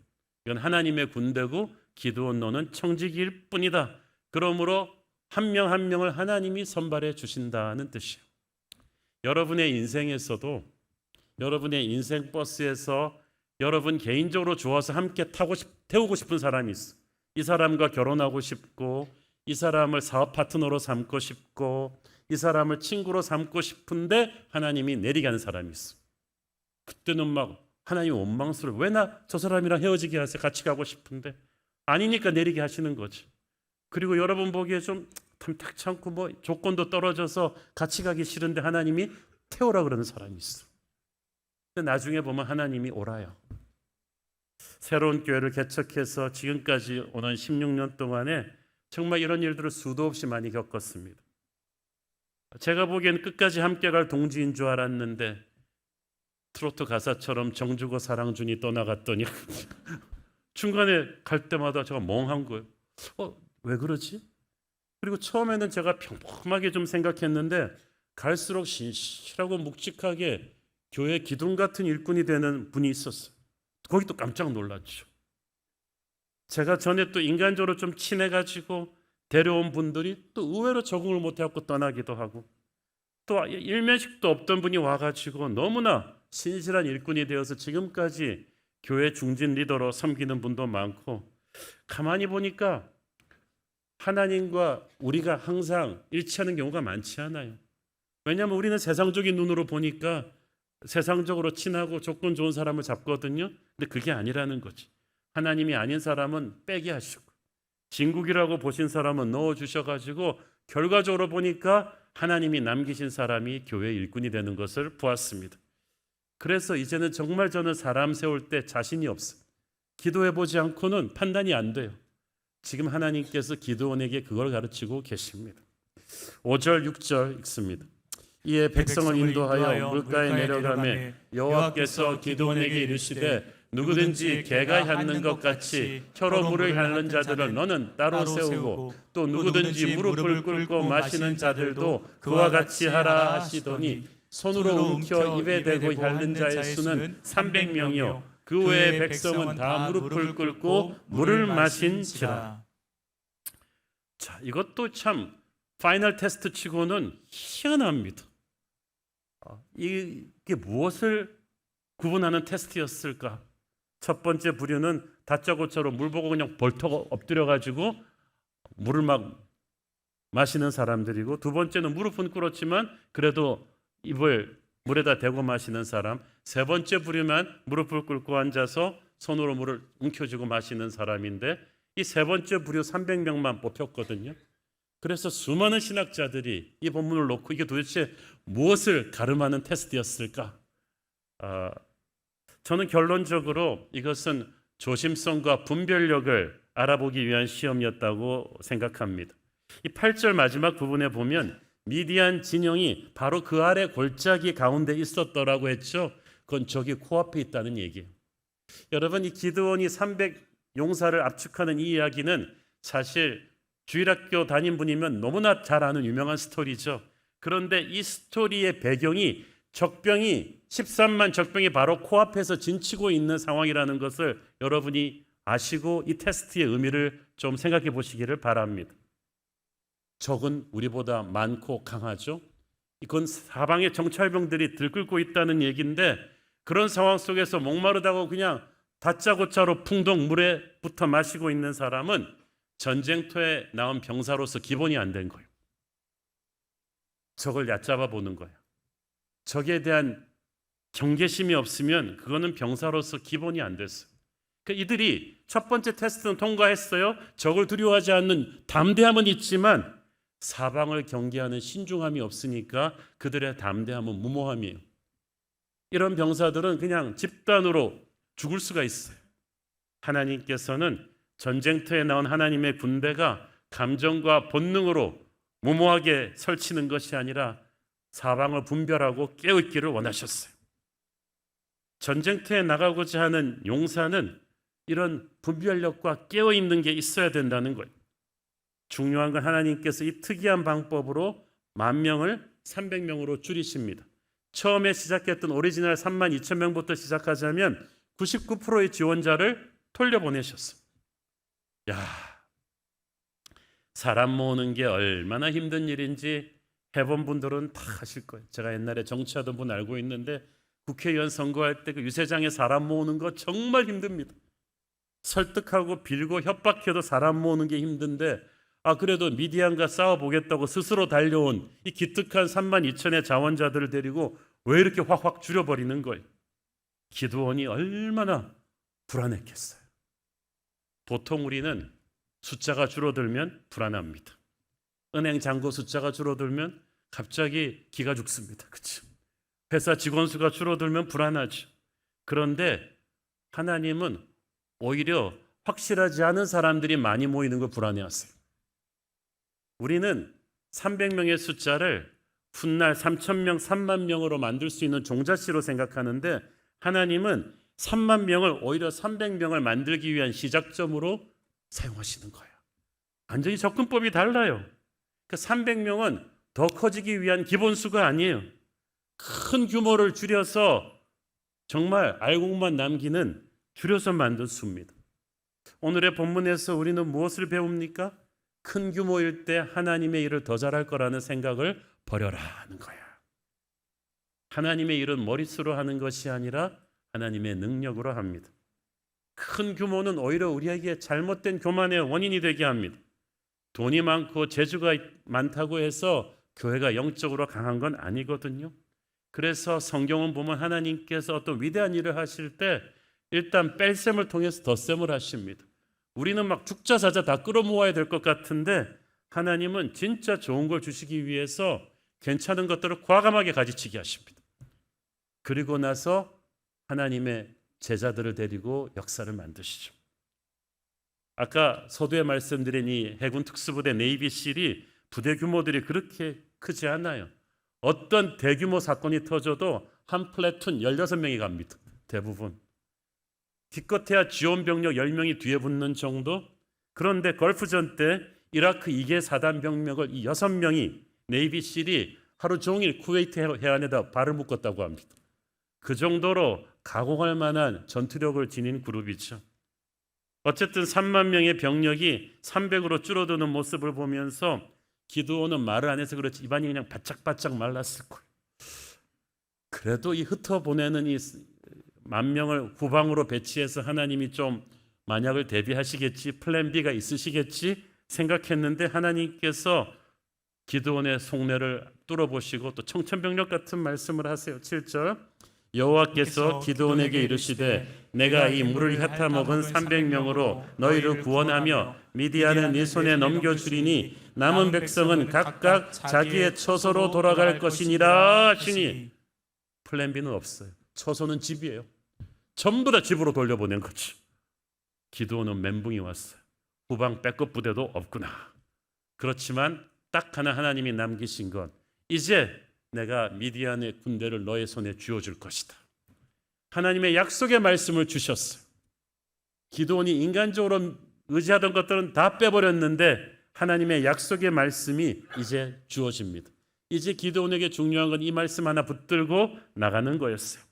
이건 하나님의 군대고 기드온 너는 청지기일 뿐이다. 그러므로 한 명 한 명을 하나님이 선발해 주신다는 뜻이에요. 여러분의 인생에서도 여러분의 인생 버스에서 여러분 개인적으로 좋아서 함께 태우고 싶은 사람이 있어. 이 사람과 결혼하고 싶고, 이 사람을 사업 파트너로 삼고 싶고, 이 사람을 친구로 삼고 싶은데 하나님이 내리게 하는 사람이 있어. 그때는 막 하나님 원망스러워. 왜 나 저 사람이랑 헤어지게 하세요? 같이 가고 싶은데. 아니니까 내리게 하시는 거지. 그리고 여러분 보기에 좀 탐탁치 않고 뭐 조건도 떨어져서 같이 가기 싫은데 하나님이 태우라 그러는 사람이 있어. 근데 나중에 보면 하나님이 오라요. 새로운 교회를 개척해서 지금까지 오는 16년 동안에 정말 이런 일들을 수도 없이 많이 겪었습니다. 제가 보기엔 끝까지 함께 갈 동지인 줄 알았는데 트로트 가사처럼 정주고 사랑준이 떠나갔더니 중간에 갈 때마다 제가 멍한 거예요. 왜 그러지? 그리고 처음에는 제가 평범하게 좀 생각했는데 갈수록 신실하고 묵직하게 교회 기둥 같은 일꾼이 되는 분이 있었어요. 거기 또 깜짝 놀랐죠. 제가 전에 또 인간적으로 좀 친해가지고 데려온 분들이 또 의외로 적응을 못해갖고 떠나기도 하고, 또 일면식도 없던 분이 와가지고 너무나 신실한 일꾼이 되어서 지금까지 교회 중진 리더로 섬기는 분도 많고, 가만히 보니까 하나님과 우리가 항상 일치하는 경우가 많지 않아요. 왜냐하면 우리는 세상적인 눈으로 보니까 세상적으로 친하고 조건 좋은 사람을 잡거든요. 근데 그게 아니라는 거지. 하나님이 아닌 사람은 빼게 하시고, 진국이라고 보신 사람은 넣어주셔가지고 결과적으로 보니까 하나님이 남기신 사람이 교회 일꾼이 되는 것을 보았습니다. 그래서 이제는 정말 저는 사람 세울 때 자신이 없어요. 기도해보지 않고는 판단이 안 돼요. 지금 하나님께서 기드온에게 그걸 가르치고 계십니다. 5절 6절 읽습니다. 이에 백성을 인도하여 물가에 내려가매 여호와께서 기드온에게 이르시되 누구든지 개가 핥는 것 같이 혀로 물을 핥는 자들을 너는 따로 세우고 또 누구든지 무릎을 꿇고 마시는 자들도 그와 같이 하라 하시더니 손으로 움켜 입에 대고 핥는 자의 수는 300명이요 그 외의 백성은 다 무릎을 꿇고 물을 마신지라. 자, 이것도 참 파이널 테스트 치고는 희한합니다. 이게 무엇을 구분하는 테스트였을까? 첫 번째 부류는 다짜고짜로 물 보고 그냥 벌떡 엎드려가지고 물을 막 마시는 사람들이고, 두 번째는 무릎은 꿇었지만 그래도 입을 물에다 대고 마시는 사람, 세 번째 부류만 무릎을 꿇고 앉아서 손으로 물을 움켜쥐고 마시는 사람인데, 이 세 번째 부류 300명만 뽑혔거든요. 그래서 수많은 신학자들이 이 본문을 놓고 이게 도대체 무엇을 가름하는 테스트였을까? 저는 결론적으로 이것은 조심성과 분별력을 알아보기 위한 시험이었다고 생각합니다. 이 8절 마지막 부분에 보면 미디안 진영이 바로 그 아래 골짜기 가운데 있었더라고 했죠. 그건 저기 코앞에 있다는 얘기예요. 여러분, 이 기드온이 300 용사를 압축하는 이 이야기는 사실 주일학교 다닌 분이면 너무나 잘 아는 유명한 스토리죠. 그런데 이 스토리의 배경이 적병이 13만 적병이 바로 코앞에서 진치고 있는 상황이라는 것을 여러분이 아시고 이 테스트의 의미를 좀 생각해 보시기를 바랍니다. 적은 우리보다 많고 강하죠. 이건 사방에 정찰병들이 들끓고 있다는 얘기인데, 그런 상황 속에서 목마르다고 그냥 다짜고짜로 풍덩 물에 붙어 마시고 있는 사람은 전쟁터에 나온 병사로서 기본이 안 된 거예요. 적을 얕잡아 보는 거예요. 적에 대한 경계심이 없으면 그거는 병사로서 기본이 안 됐어요. 그러니까 이들이 첫 번째 테스트는 통과했어요. 적을 두려워하지 않는 담대함은 있지만 사방을 경계하는 신중함이 없으니까 그들의 담대함은 무모함이에요. 이런 병사들은 그냥 집단으로 죽을 수가 있어요. 하나님께서는 전쟁터에 나온 하나님의 군대가 감정과 본능으로 무모하게 설치는 것이 아니라 사방을 분별하고 깨어있기를 원하셨어요. 전쟁터에 나가고자 하는 용사는 이런 분별력과 깨어있는 게 있어야 된다는 거예요. 중요한 건 하나님께서 이 특이한 방법으로 10,000명을 300명으로 줄이십니다. 처음에 시작했던 오리지널 32,000명부터 시작하자면 99%의 지원자를 돌려보내셨어요. 야, 사람 모으는 게 얼마나 힘든 일인지 해본 분들은 다 아실 거예요. 제가 옛날에 정치하던 분 알고 있는데 국회의원 선거할 때 그 유세장에 사람 모으는 거 정말 힘듭니다. 설득하고 빌고 협박해도 사람 모으는 게 힘든데 그래도 미디안과 싸워보겠다고 스스로 달려온 이 기특한 32,000의 자원자들을 데리고 왜 이렇게 확확 줄여버리는 거예요? 기드온이 얼마나 불안했겠어요. 보통 우리는 숫자가 줄어들면 불안합니다. 은행 잔고 숫자가 줄어들면 갑자기 기가 죽습니다. 그렇죠? 회사 직원 수가 줄어들면 불안하죠. 그런데 하나님은 오히려 확실하지 않은 사람들이 많이 모이는 걸 불안해하세요. 우리는 300명의 숫자를 훗날 3,000명, 3만 명으로 만들 수 있는 종잣씨로 생각하는데 하나님은 3만 명을 오히려 300명을 만들기 위한 시작점으로 사용하시는 거예요. 완전히 접근법이 달라요. 그 300명은 더 커지기 위한 기본수가 아니에요. 큰 규모를 줄여서 정말 알곡만 남기는 줄여서 만든 수입니다. 오늘의 본문에서 우리는 무엇을 배웁니까? 큰 규모일 때 하나님의 일을 더 잘할 거라는 생각을 버려라는 거야. 하나님의 일은 머릿수로 하는 것이 아니라 하나님의 능력으로 합니다. 큰 규모는 오히려 우리에게 잘못된 교만의 원인이 되게 합니다. 돈이 많고 재주가 많다고 해서 교회가 영적으로 강한 건 아니거든요. 그래서 성경은 보면 하나님께서 어떤 위대한 일을 하실 때 일단 뺄셈을 통해서 덧셈을 하십니다. 우리는 막 죽자 사자 다 끌어모아야 될 것 같은데 하나님은 진짜 좋은 걸 주시기 위해서 괜찮은 것들을 과감하게 가지치게 하십니다. 그리고 나서 하나님의 제자들을 데리고 역사를 만드시죠. 아까 서두에 말씀드린 이 해군 특수부대 네이비실이 부대 규모들이 그렇게 크지 않아요. 어떤 대규모 사건이 터져도 한 플래툰 16명이 갑니다. 대부분. 기껏해야 지원 병력 10명이 뒤에 붙는 정도. 그런데 걸프전 때 이라크 2개 사단 병력을 이 6명이 네이비실이 하루 종일 쿠웨이트 해안에다 발을 묶었다고 합니다. 그 정도로 가공할 만한 전투력을 지닌 그룹이죠. 어쨌든 3만 명의 병력이 300으로 줄어드는 모습을 보면서 기드온은 말을 안 해서 그렇지 입안이 그냥 바짝바짝 말랐을 거예요. 그래도 이 흩어보내는 이 10,000명을 후방으로 배치해서 하나님이 좀 만약을 대비하시겠지, 플랜 B가 있으시겠지 생각했는데 하나님께서 기드온의 속내를 뚫어보시고 또 청천벽력 같은 말씀을 하세요. 7절 여호와께서 기드온에게 이르시되 내가 이 물을 핥아먹은 300명으로 너희를 구원하며 미디안을 네 손에 넘겨주리니 남은 백성은 각각 자기의 처소로 돌아갈 것이니라 하시니 플랜 B는 없어요. 처소는 집이에요. 전부 다 집으로 돌려보낸 거지. 기드온은 멘붕이 왔어요. 후방 백업 부대도 없구나. 그렇지만 딱 하나 하나님이 남기신 건 이제 내가 미디안의 군대를 너의 손에 쥐어줄 것이다. 하나님의 약속의 말씀을 주셨어요. 기드온이 인간적으로 의지하던 것들은 다 빼버렸는데 하나님의 약속의 말씀이 이제 주어집니다. 이제 기드온에게 중요한 건 이 말씀 하나 붙들고 나가는 거였어요.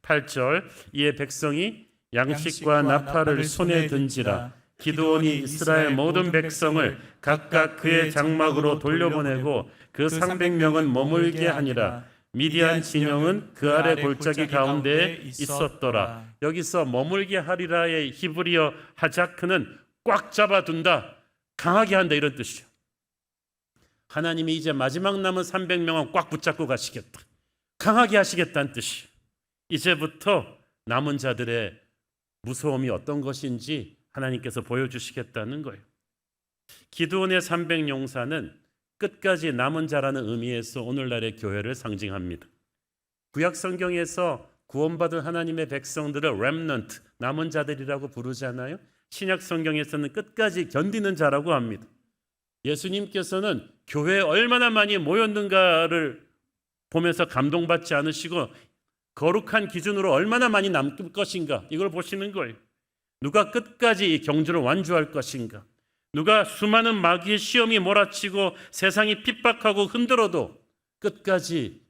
8절 이에 백성이 양식과 나팔을 손에 든지라 기드온이 이스라엘 모든 백성을 각각 그의 장막으로 돌려보내고 그 300명은 머물게 하니라. 미디안 진영은 그 아래 골짜기 가운데에 있었더라. 여기서 머물게 하리라의 히브리어 하자크는 꽉 잡아둔다, 강하게 한다 이런 뜻이에요. 하나님이 이제 마지막 남은 300명은 꽉 붙잡고 가시겠다, 강하게 하시겠다는 뜻이에요. 이제부터 남은 자들의 무서움이 어떤 것인지 하나님께서 보여주시겠다는 거예요. 기드온의 300용사는 끝까지 남은 자라는 의미에서 오늘날의 교회를 상징합니다. 구약 성경에서 구원받은 하나님의 백성들을 렘넌트, 남은 자들이라고 부르잖아요. 신약 성경에서는 끝까지 견디는 자라고 합니다. 예수님께서는 교회에 얼마나 많이 모였는가를 보면서 감동받지 않으시고 거룩한 기준으로 얼마나 많이 남을 것인가 이걸 보시는 거예요. 누가 끝까지 이 경주를 완주할 것인가, 누가 수많은 마귀의 시험이 몰아치고 세상이 핍박하고 흔들어도 끝까지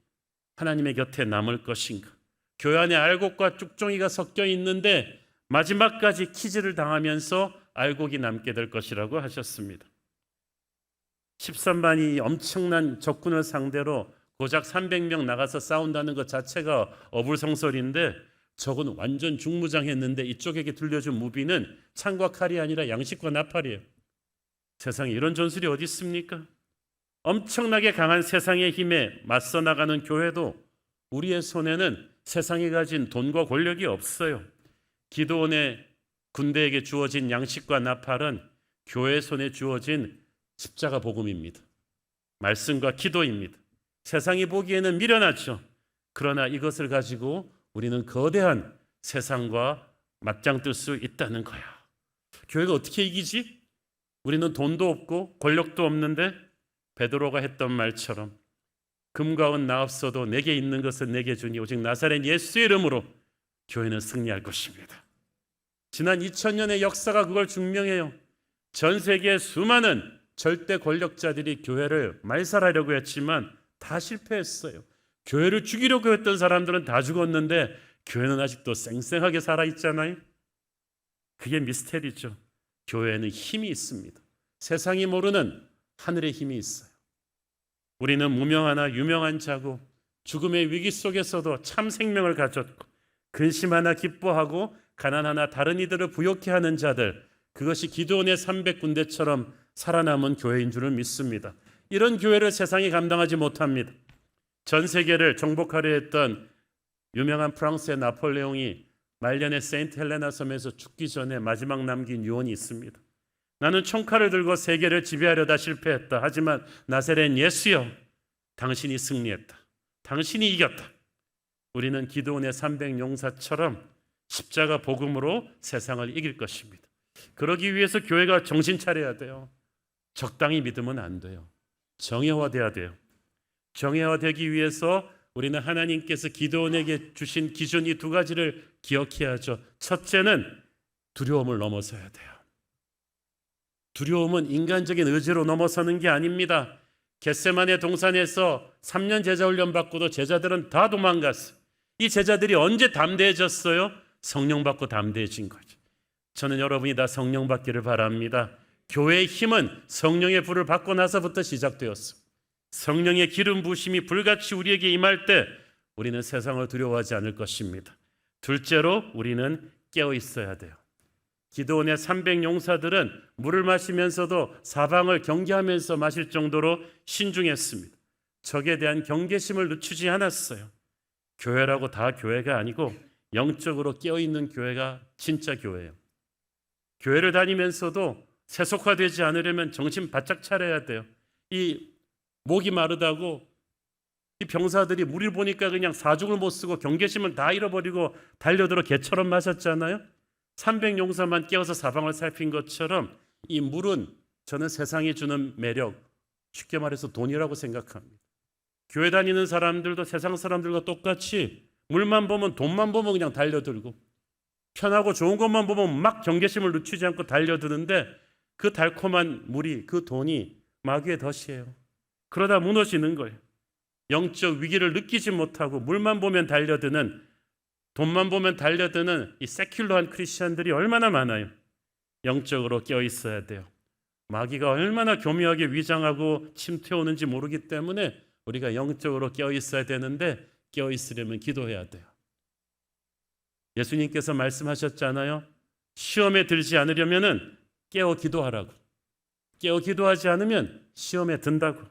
하나님의 곁에 남을 것인가. 교회 안에 알곡과 쭉종이가 섞여 있는데 마지막까지 키즈를 당하면서 알곡이 남게 될 것이라고 하셨습니다. 13반이 엄청난 적군을 상대로 고작 300명 나가서 싸운다는 것 자체가 어불성설인데 적은 완전 중무장했는데 이쪽에게 들려준 무기는 창과 칼이 아니라 양식과 나팔이에요. 세상에 이런 전술이 어디 있습니까? 엄청나게 강한 세상의 힘에 맞서 나가는 교회도 우리의 손에는 세상이 가진 돈과 권력이 없어요. 기드온의 군대에게 주어진 양식과 나팔은 교회의 손에 주어진 십자가 복음입니다. 말씀과 기도입니다. 세상이 보기에는 미련하죠. 그러나 이것을 가지고 우리는 거대한 세상과 맞짱 뜰 수 있다는 거야. 교회가 어떻게 이기지? 우리는 돈도 없고 권력도 없는데 베드로가 했던 말처럼 금과 은 나 없어도 내게 있는 것은 내게 주니 오직 나사렛 예수의 이름으로 교회는 승리할 것입니다. 지난 2000년의 역사가 그걸 증명해요. 전 세계의 수많은 절대 권력자들이 교회를 말살하려고 했지만 다 실패했어요. 교회를 죽이려고 했던 사람들은 다 죽었는데 교회는 아직도 쌩쌩하게 살아있잖아요. 그게 미스테리죠. 교회에는 힘이 있습니다. 세상이 모르는 하늘의 힘이 있어요. 우리는 무명하나 유명한 자고 죽음의 위기 속에서도 참 생명을 가졌고 근심하나 기뻐하고 가난하나 다른 이들을 부욕해 하는 자들, 그것이 기드온의 300군대처럼 살아남은 교회인 줄을 믿습니다. 이런 교회를 세상이 감당하지 못합니다. 전 세계를 정복하려 했던 유명한 프랑스의 나폴레옹이 말년에 세인트 헬레나 섬에서 죽기 전에 마지막 남긴 유언이 있습니다. 나는 총칼을 들고 세계를 지배하려다 실패했다. 하지만 나사렛 예수여, 당신이 승리했다. 당신이 이겼다. 우리는 기드온의 300용사처럼 십자가 복음으로 세상을 이길 것입니다. 그러기 위해서 교회가 정신 차려야 돼요. 적당히 믿으면 안 돼요. 정예화돼야 돼요. 정예화되기 위해서 우리는 하나님께서 기드온에게 주신 기준 이 두 가지를 기억해야죠. 첫째는 두려움을 넘어서야 돼요. 두려움은 인간적인 의지로 넘어서는 게 아닙니다. 겟세마네 동산에서 3년 제자 훈련 받고도 제자들은 다 도망갔어요. 이 제자들이 언제 담대해졌어요? 성령 받고 담대해진 거죠. 저는 여러분이 다 성령 받기를 바랍니다. 교회의 힘은 성령의 불을 받고 나서부터 시작되었습니다. 성령의 기름 부으심이 불같이 우리에게 임할 때 우리는 세상을 두려워하지 않을 것입니다. 둘째로 우리는 깨어 있어야 돼요. 기드온의 300용사들은 물을 마시면서도 사방을 경계하면서 마실 정도로 신중했습니다. 적에 대한 경계심을 늦추지 않았어요. 교회라고 다 교회가 아니고 영적으로 깨어있는 교회가 진짜 교회예요. 교회를 다니면서도 세속화되지 않으려면 정신 바짝 차려야 돼요. 이 목이 마르다고 이 병사들이 물을 보니까 그냥 사죽을 못 쓰고 경계심을 다 잃어버리고 달려들어 개처럼 마셨잖아요. 300용사만 깨어서 사방을 살핀 것처럼 이 물은 저는 세상이 주는 매력, 쉽게 말해서 돈이라고 생각합니다. 교회 다니는 사람들도 세상 사람들과 똑같이 물만 보면 돈만 보면 그냥 달려들고 편하고 좋은 것만 보면 막 경계심을 늦추지 않고 달려드는데 그 달콤한 물이, 그 돈이 마귀의 덫이에요. 그러다 무너지는 거예요. 영적 위기를 느끼지 못하고 물만 보면 달려드는, 돈만 보면 달려드는 이 세큘러한 크리스천들이 얼마나 많아요. 영적으로 깨어 있어야 돼요. 마귀가 얼마나 교묘하게 위장하고 침투해오는지 모르기 때문에 우리가 영적으로 깨어 있어야 되는데 깨어 있으려면 기도해야 돼요. 예수님께서 말씀하셨잖아요. 시험에 들지 않으려면 깨어 기도하라고. 깨어 기도하지 않으면 시험에 든다고.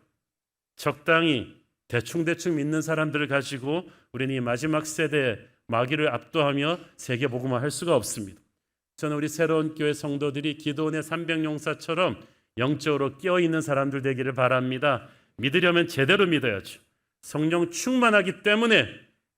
적당히 대충 믿는 사람들을 가지고 우리는 이 마지막 세대에 마귀를 압도하며 세계 복음화 할 수가 없습니다. 저는 우리 새로운 교회 성도들이 기도원의 300용사처럼 영적으로 깨어있는 사람들 되기를 바랍니다. 믿으려면 제대로 믿어야죠. 성령 충만하기 때문에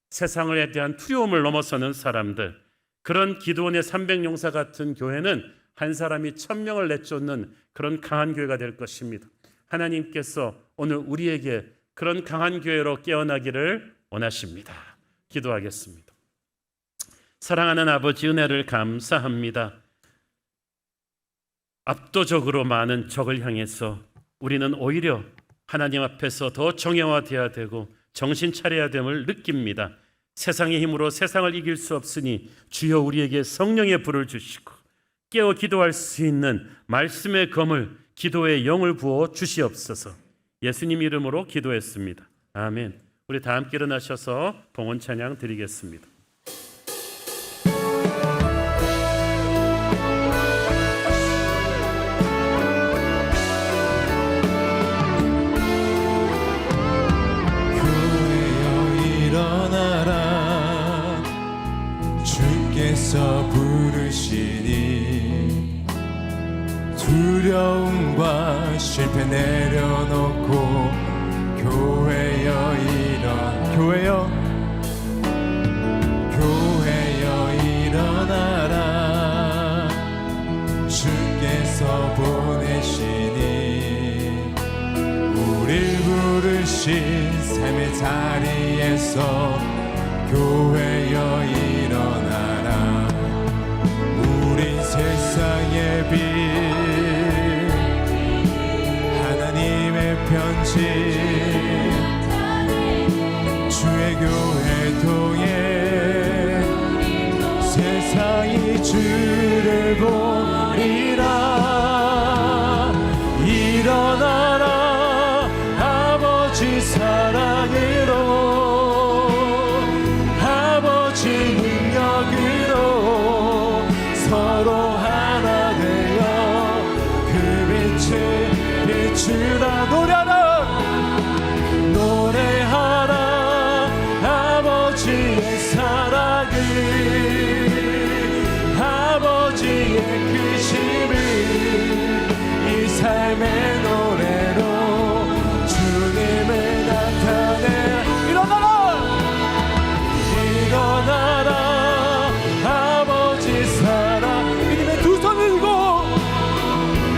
세상에 대한 두려움을 넘어서는 사람들, 그런 기도원의 300용사 같은 교회는 한 사람이 1000명을 내쫓는 그런 강한 교회가 될 것입니다. 하나님께서 오늘 우리에게 그런 강한 교회로 깨어나기를 원하십니다. 기도하겠습니다. 사랑하는 아버지, 은혜를 감사합니다. 압도적으로 많은 적을 향해서 우리는 오히려 하나님 앞에서 더 정예화되어야 되고 정신 차려야 됨을 느낍니다. 세상의 힘으로 세상을 이길 수 없으니 주여 우리에게 성령의 불을 주시고 깨어 기도할 수 있는 말씀의 검을, 기도의 영을 부어 주시옵소서. 예수님 이름으로 기도했습니다. 아멘. 우리 다 함께 일어나셔서 봉헌 찬양 드리겠습니다. 주께서 부르시니 두려움과 실패 내려놓고 교회여 일어나라. 주께서 보내시니 우릴 부르신 삶의 자리에서 교회여 일어나라. 우린 세상의 빛, 하나님의 편지, 주의 교회 통해 세상이 주를 보리라. 일어나라 아버지 사랑으로, 아버지 능력으로 서로 하나 되어 그 빛을 비추라. 노래하라 아버지의 사랑을, 아버지의 크심을 이 삶의 노래로 주님을 나타내. 일어나라 아버지 사랑, 믿음의 두 손을 들고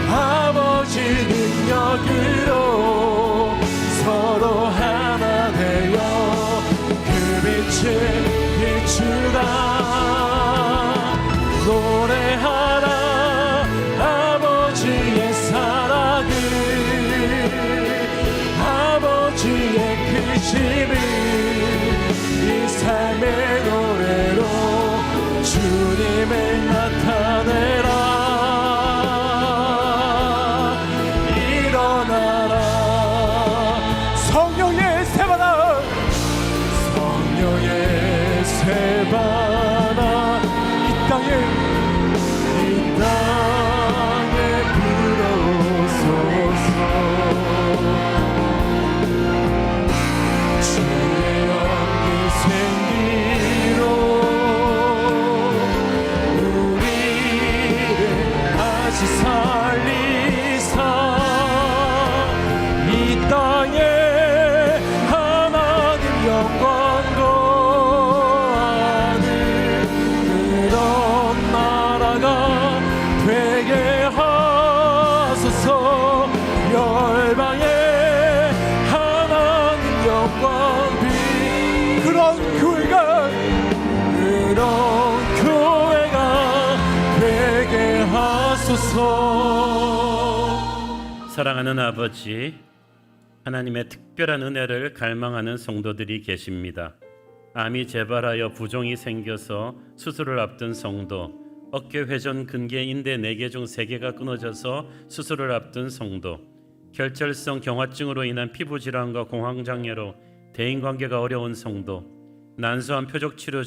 아버지 능력으로 서로 하나 되어 그 빛을 비추라. 노래하라 아버지의 사랑을, 아버지의 크심을 이 삶의 노래로 주님을 나타내라. 일어나라 성령의 세바나, 성령의 세바나 이 땅에 불어서서 주의 영이 생기로 우리를 다시 살리사. 이 땅에 하나님 영광 거하는 그런 나라가 되게 하소서. 열방에 하나님 영광 빛, 그런 교회가 되게 하소서. 사랑하는 아버지, 하나님의 특별한 은혜를 갈망하는 성도들이 계십니다. 암이 재발하여 부종이 생겨서 수술을 앞둔 성도, 어깨 회전 근개 인대 4개 중 3개가 끊어져서 수술을 앞둔 성도, 결절성 경화증으로 인한 피부 질환과 공황 장애로 대인 관계가 어려운 성도, 난소암 표적 치료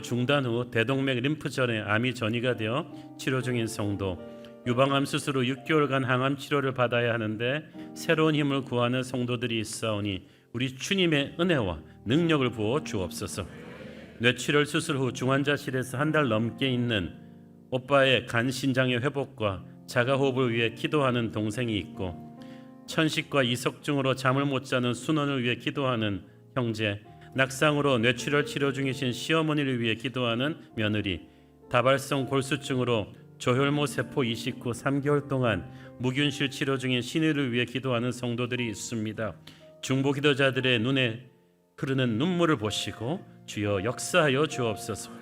중단 후 대동맥 림프전에 암이 전이가 되어 치료 중인 성도, 유방암 수술 후 6개월간 항암 치료를 받아야 하는데 새로운 힘을 구하는 성도들이 있사오니 우리 주님의 은혜와 능력을 부어 주옵소서. 뇌출혈 수술 후 중환자실에서 한 달 넘게 있는 오빠의 간 신장의 회복과 자가호흡을 위해 기도하는 동생이 있고, 천식과 이석증으로 잠을 못 자는 순원을 위해 기도하는 형제, 낙상으로 뇌출혈 치료 중이신 시어머니를 위해 기도하는 며느리, 다발성 골수증으로 조혈모 세포 이식 후 3개월 동안 무균실 치료 중인 신의를 위해 기도하는 성도들이 있습니다. 중보 기도자들의 눈에 흐르는 눈물을 보시고 주여 역사하여 주옵소서.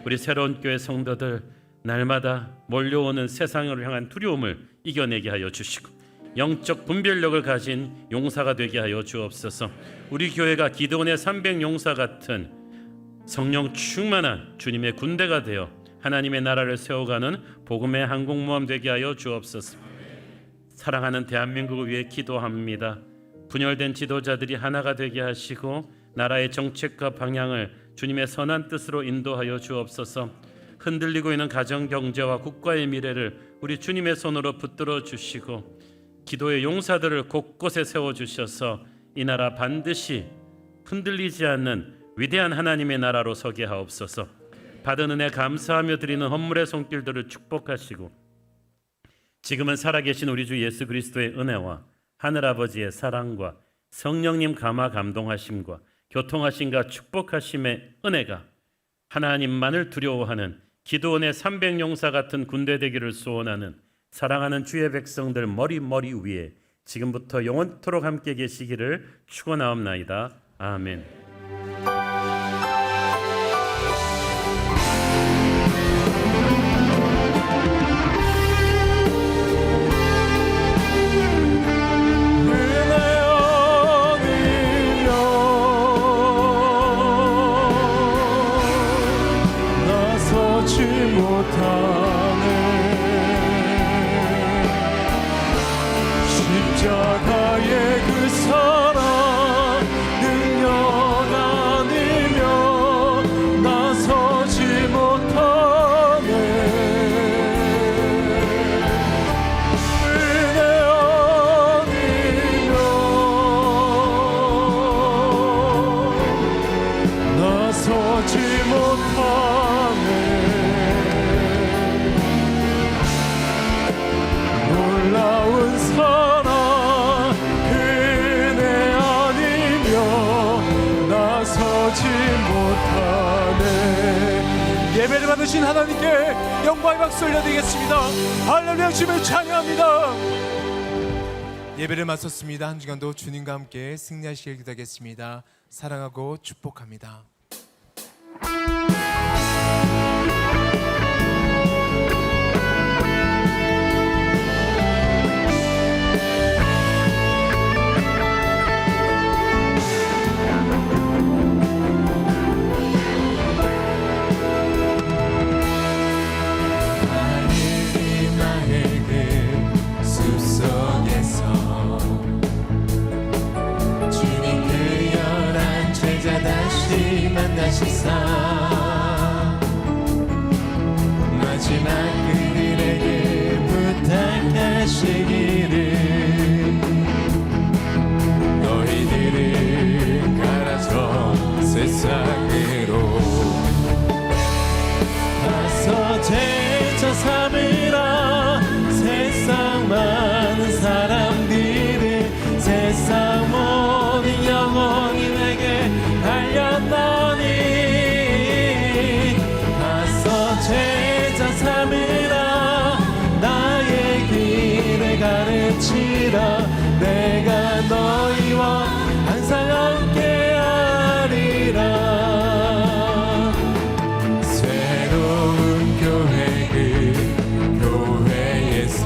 우리 새로운 교회 성도들, 날마다 몰려오는 세상을 향한 두려움을 이겨내게 하여 주시고 영적 분별력을 가진 용사가 되게 하여 주옵소서. 우리 교회가 기드온의 300용사 같은 성령 충만한 주님의 군대가 되어 하나님의 나라를 세워가는 복음의 항공모함 되게 하여 주옵소서. 사랑하는 대한민국을 위해 기도합니다. 분열된 지도자들이 하나가 되게 하시고 나라의 정책과 방향을 주님의 선한 뜻으로 인도하여 주옵소서. 흔들리고 있는 가정 경제와 국가의 미래를 우리 주님의 손으로 붙들어 주시고 기도의 용사들을 곳곳에 세워 주셔서 이 나라 반드시 흔들리지 않는 위대한 하나님의 나라로 서게 하옵소서. 받은 은혜 감사하며 드리는 헌물의 손길들을 축복하시고 지금은 살아계신 우리 주 예수 그리스도의 은혜와 하늘아버지의 사랑과 성령님 감화 감동하심과 교통하심과 축복하심의 은혜가 하나님만을 두려워하는 기드온의 300용사 같은 군대 되기를 소원하는 사랑하는 주의 백성들 머리 위에 지금부터 영원토록 함께 계시기를 축원하옵나이다. 아멘. 십자가의 그 사랑 능력 아니면 나서지 못하네. 은혜 아니면 나서지 못하네. 놀라운 사랑 예배를 받으신 하나님께 영광의 박수 올려드리겠습니다. 할렐루야. 주님을 찬양합니다. 예배를 마쳤습니다. 한 주간도 주님과 함께 승리하시길 기도하겠습니다. 사랑하고 축복합니다. 만나시사 마지막 그들에게 부탁하시기를 너희들은 가라져 세상으로 가서 제자 삼으라. 세상 많은 사람들을 세상 모든 영혼이 내게 달렸노니 가서 제자 삼으라. 나의 길을 가르치라. 내가 너희와 항상 함께하리라. 새로운 교회 그 교회에서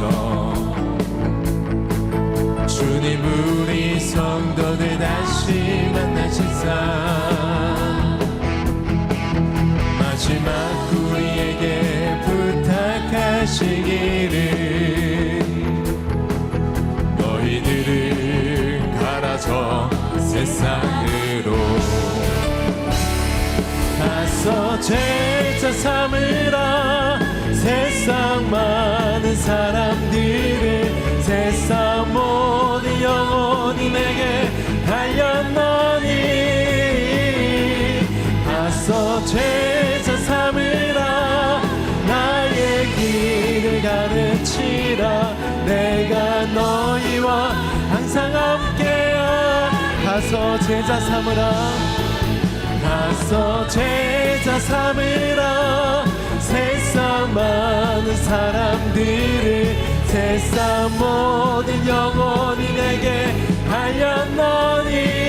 주님 우리 성도들 다시 만나시사 마지막 우리에게 부탁하시기를 너희들은 가라져 세상으로 가서 제자 삼으라. 세상 많은 사람들을 세상 모든 영혼이 내게 달렸노 제자 삼으라 나의 길을 가르치라 내가 너희와 항상 함께야 가서 제자 삼으라 가서 제자 삼으라 세상 많은 사람들을 세상 모든 영혼이 내게 달렸노니